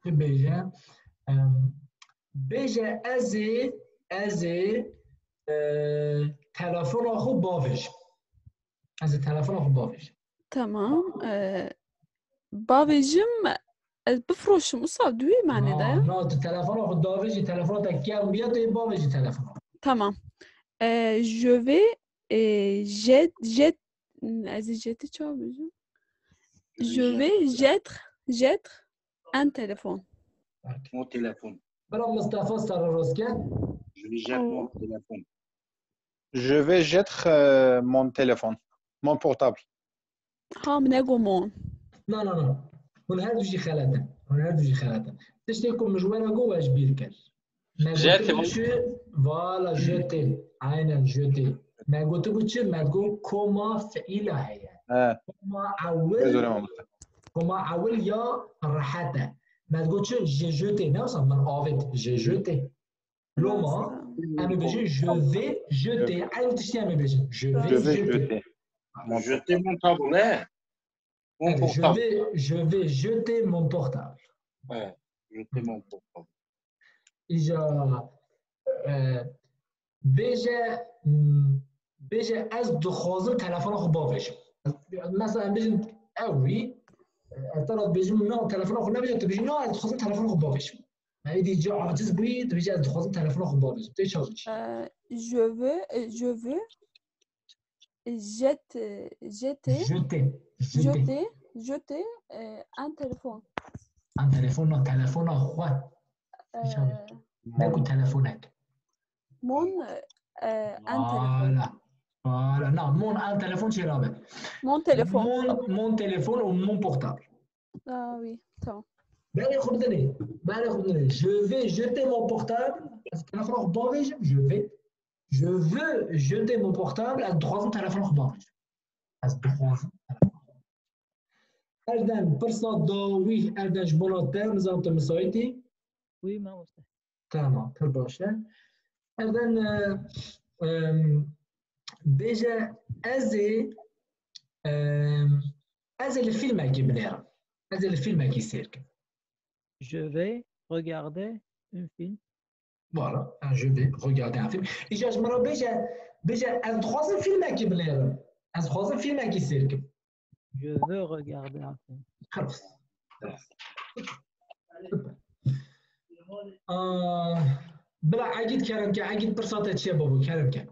بيجا بيجا أزي تلفون أخو بافش أزي تلفون أخو بافش
تمام بافيجم بفروشم وصاب دوي معنى ده
لا تلفون أخو بافش تلفون تكيام بيا تو بافش تلفون
تمام je vais jeter un téléphone.
Mon téléphone.
Alors Mustafa Staroska.
Je vais jeter mon téléphone.
Je vais jeter mon téléphone, mon portable.
ها مناقومون.
لا لا لا. من هذا جي خالته. من هذا جي خالته. تشتيكم مجوانا جوا جبيرك.
jeter.
Voilà, jeter. عينا jeter. ما قلت بتش ما تقول كوما فعيلة هي. كوما عول. كوما عول يا راحته. ما تقولش j'ai jeté. non ça من أوفيت. j'ai jeté. لوما أنا بيجي je vais jeter. عيل تشتي أنا بيجي. je vais jeter.
Jeter mon tablet. Mon portable.
Je vais jeter mon portable.
Ouais, jeter mon portable.
إجا بيجا از دخوازم تلفن خو بافش مثلا بيجن اوي اعترض بيجن نو تلفن خو نبيجا تبيجن نو از دخوازم تلفن خو بافش هيدي جا عاجز بيد بيجي از دخوازم تلفن خو بافش تي شارج
je veux jeter un téléphone.
Un téléphone خو نقول تلفونك
mon un téléphone.
Voilà, non, un téléphone c'est là.
Mon téléphone.
Mon téléphone ou mon portable.
Ah oui, attends.
Je vais jeter mon portable. Je veux jeter mon portable à 3 ans téléphone خبارج. À 3 ans. أردن برصاد دوي أردن جبنا تام نظام تمسايتي.
Oui, ما مستحيل.
تمام ترباشة. أردن بيجا أزي الفيلم كي بنيرة. أزي الفيلم كي سيرك.
Je vais regarder un film.
Voilà, je vais regarder un film. إجا جمرة بيجا أز خوازن فيلم كي بنيرة. أز خوازن فيلم كي سيرك.
Je veux regarder un film.
خلاص. بلا عقيد كلام كي عقيد برصات شيء بابو كلام كي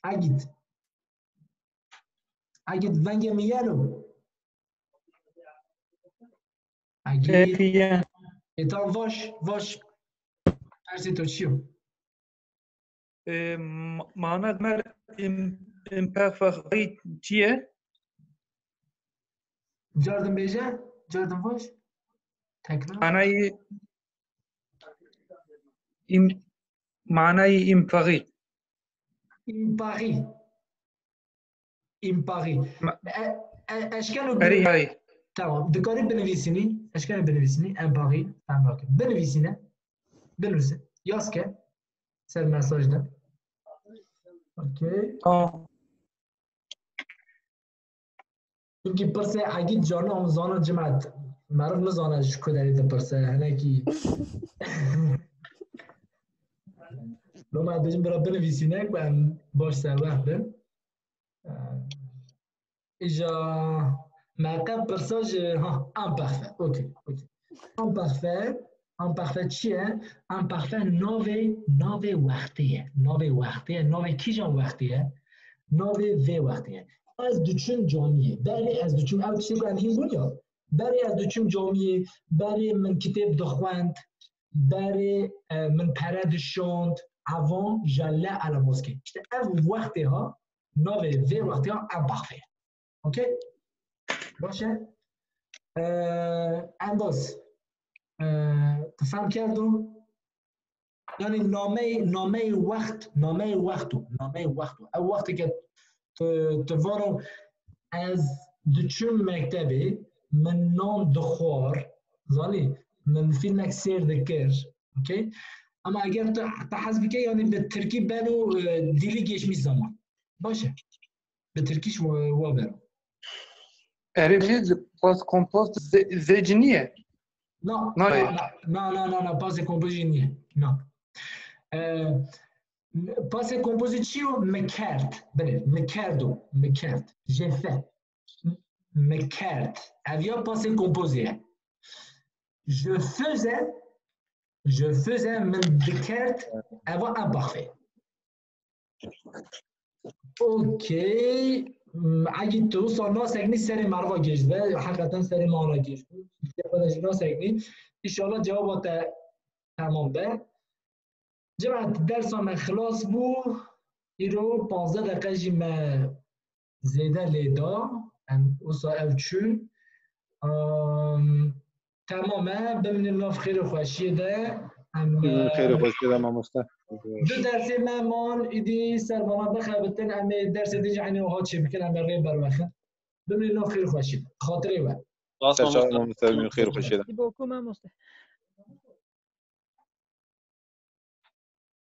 عقيد فانجا ميالو عقيد إتان واش أرسي توشيو
معنا دمر imperfect چیه؟
جاردن بيجا جاردن واش
معنای معنای imperfect
إمباري أشكال تمام دكاري بنفيسيني أشكال بنفيسيني إمباري تمام بنفيسينا بنوزة ياسكا سر مساج ده أوكي çünkü perse agit canı amzana cemaat marif nizana şu kadar da perse hani ki لما بيجي بربنا في سيناك وعم باش سواحدة إجا مع كان برساج ها امبارفي اوكي امپرفه چیه؟ امپرفه ناو وقتیه. ناو کی جان وقتیه؟ ناو وی وقتیه. از دوچون جامعه بری از دوچون او چیزی که این بود یا بری از دوچون جامعه بری من کتاب دخوند بری من پرد شوند اوان جله علا موسکی işte ev وقتی ها ناو وی وقتی ها امپرفه. اوکی؟ باشه؟ انداز فهم کردو؟ یعنی نامه وقتو او وقتی که توانو از دوچون مکتبی من نام دخوار زالی من فیلمک سیر دکر اوکی؟ اما اگر تا حذف که یعنی به ترکی بنو دیلی گشمی زمان باشه به ترکیش و برو
Erimiz pas kompost zecniye.
Non, pas c'est composé nie. Non. Pas c'est composé chio mekert. Bene, mekert. J'ai fait. Mekert. Avia pas c'est composé. Je faisais men dekert avant imparfait. Ok. اگه تو سال سگنی سری مروا گشته حقیقتا سری مانا گشته خودش سگنی انشالله جواب تمام به جمعت درس من خلاص بو ایرو 15 دقیقه جیم زیده لیدا اوسا اوچون تمامه بمینیم ناف خیر خوشیه ده
خیر خوشیه ده ماموسته
دو درس مامان ایدی سربانا بخبتن اما درس دیگه عنی وها چی بکن اما غیر بروخن بمینیم ناف خیر خوشیه خاطره و
ماموسته خیر خوشیه ده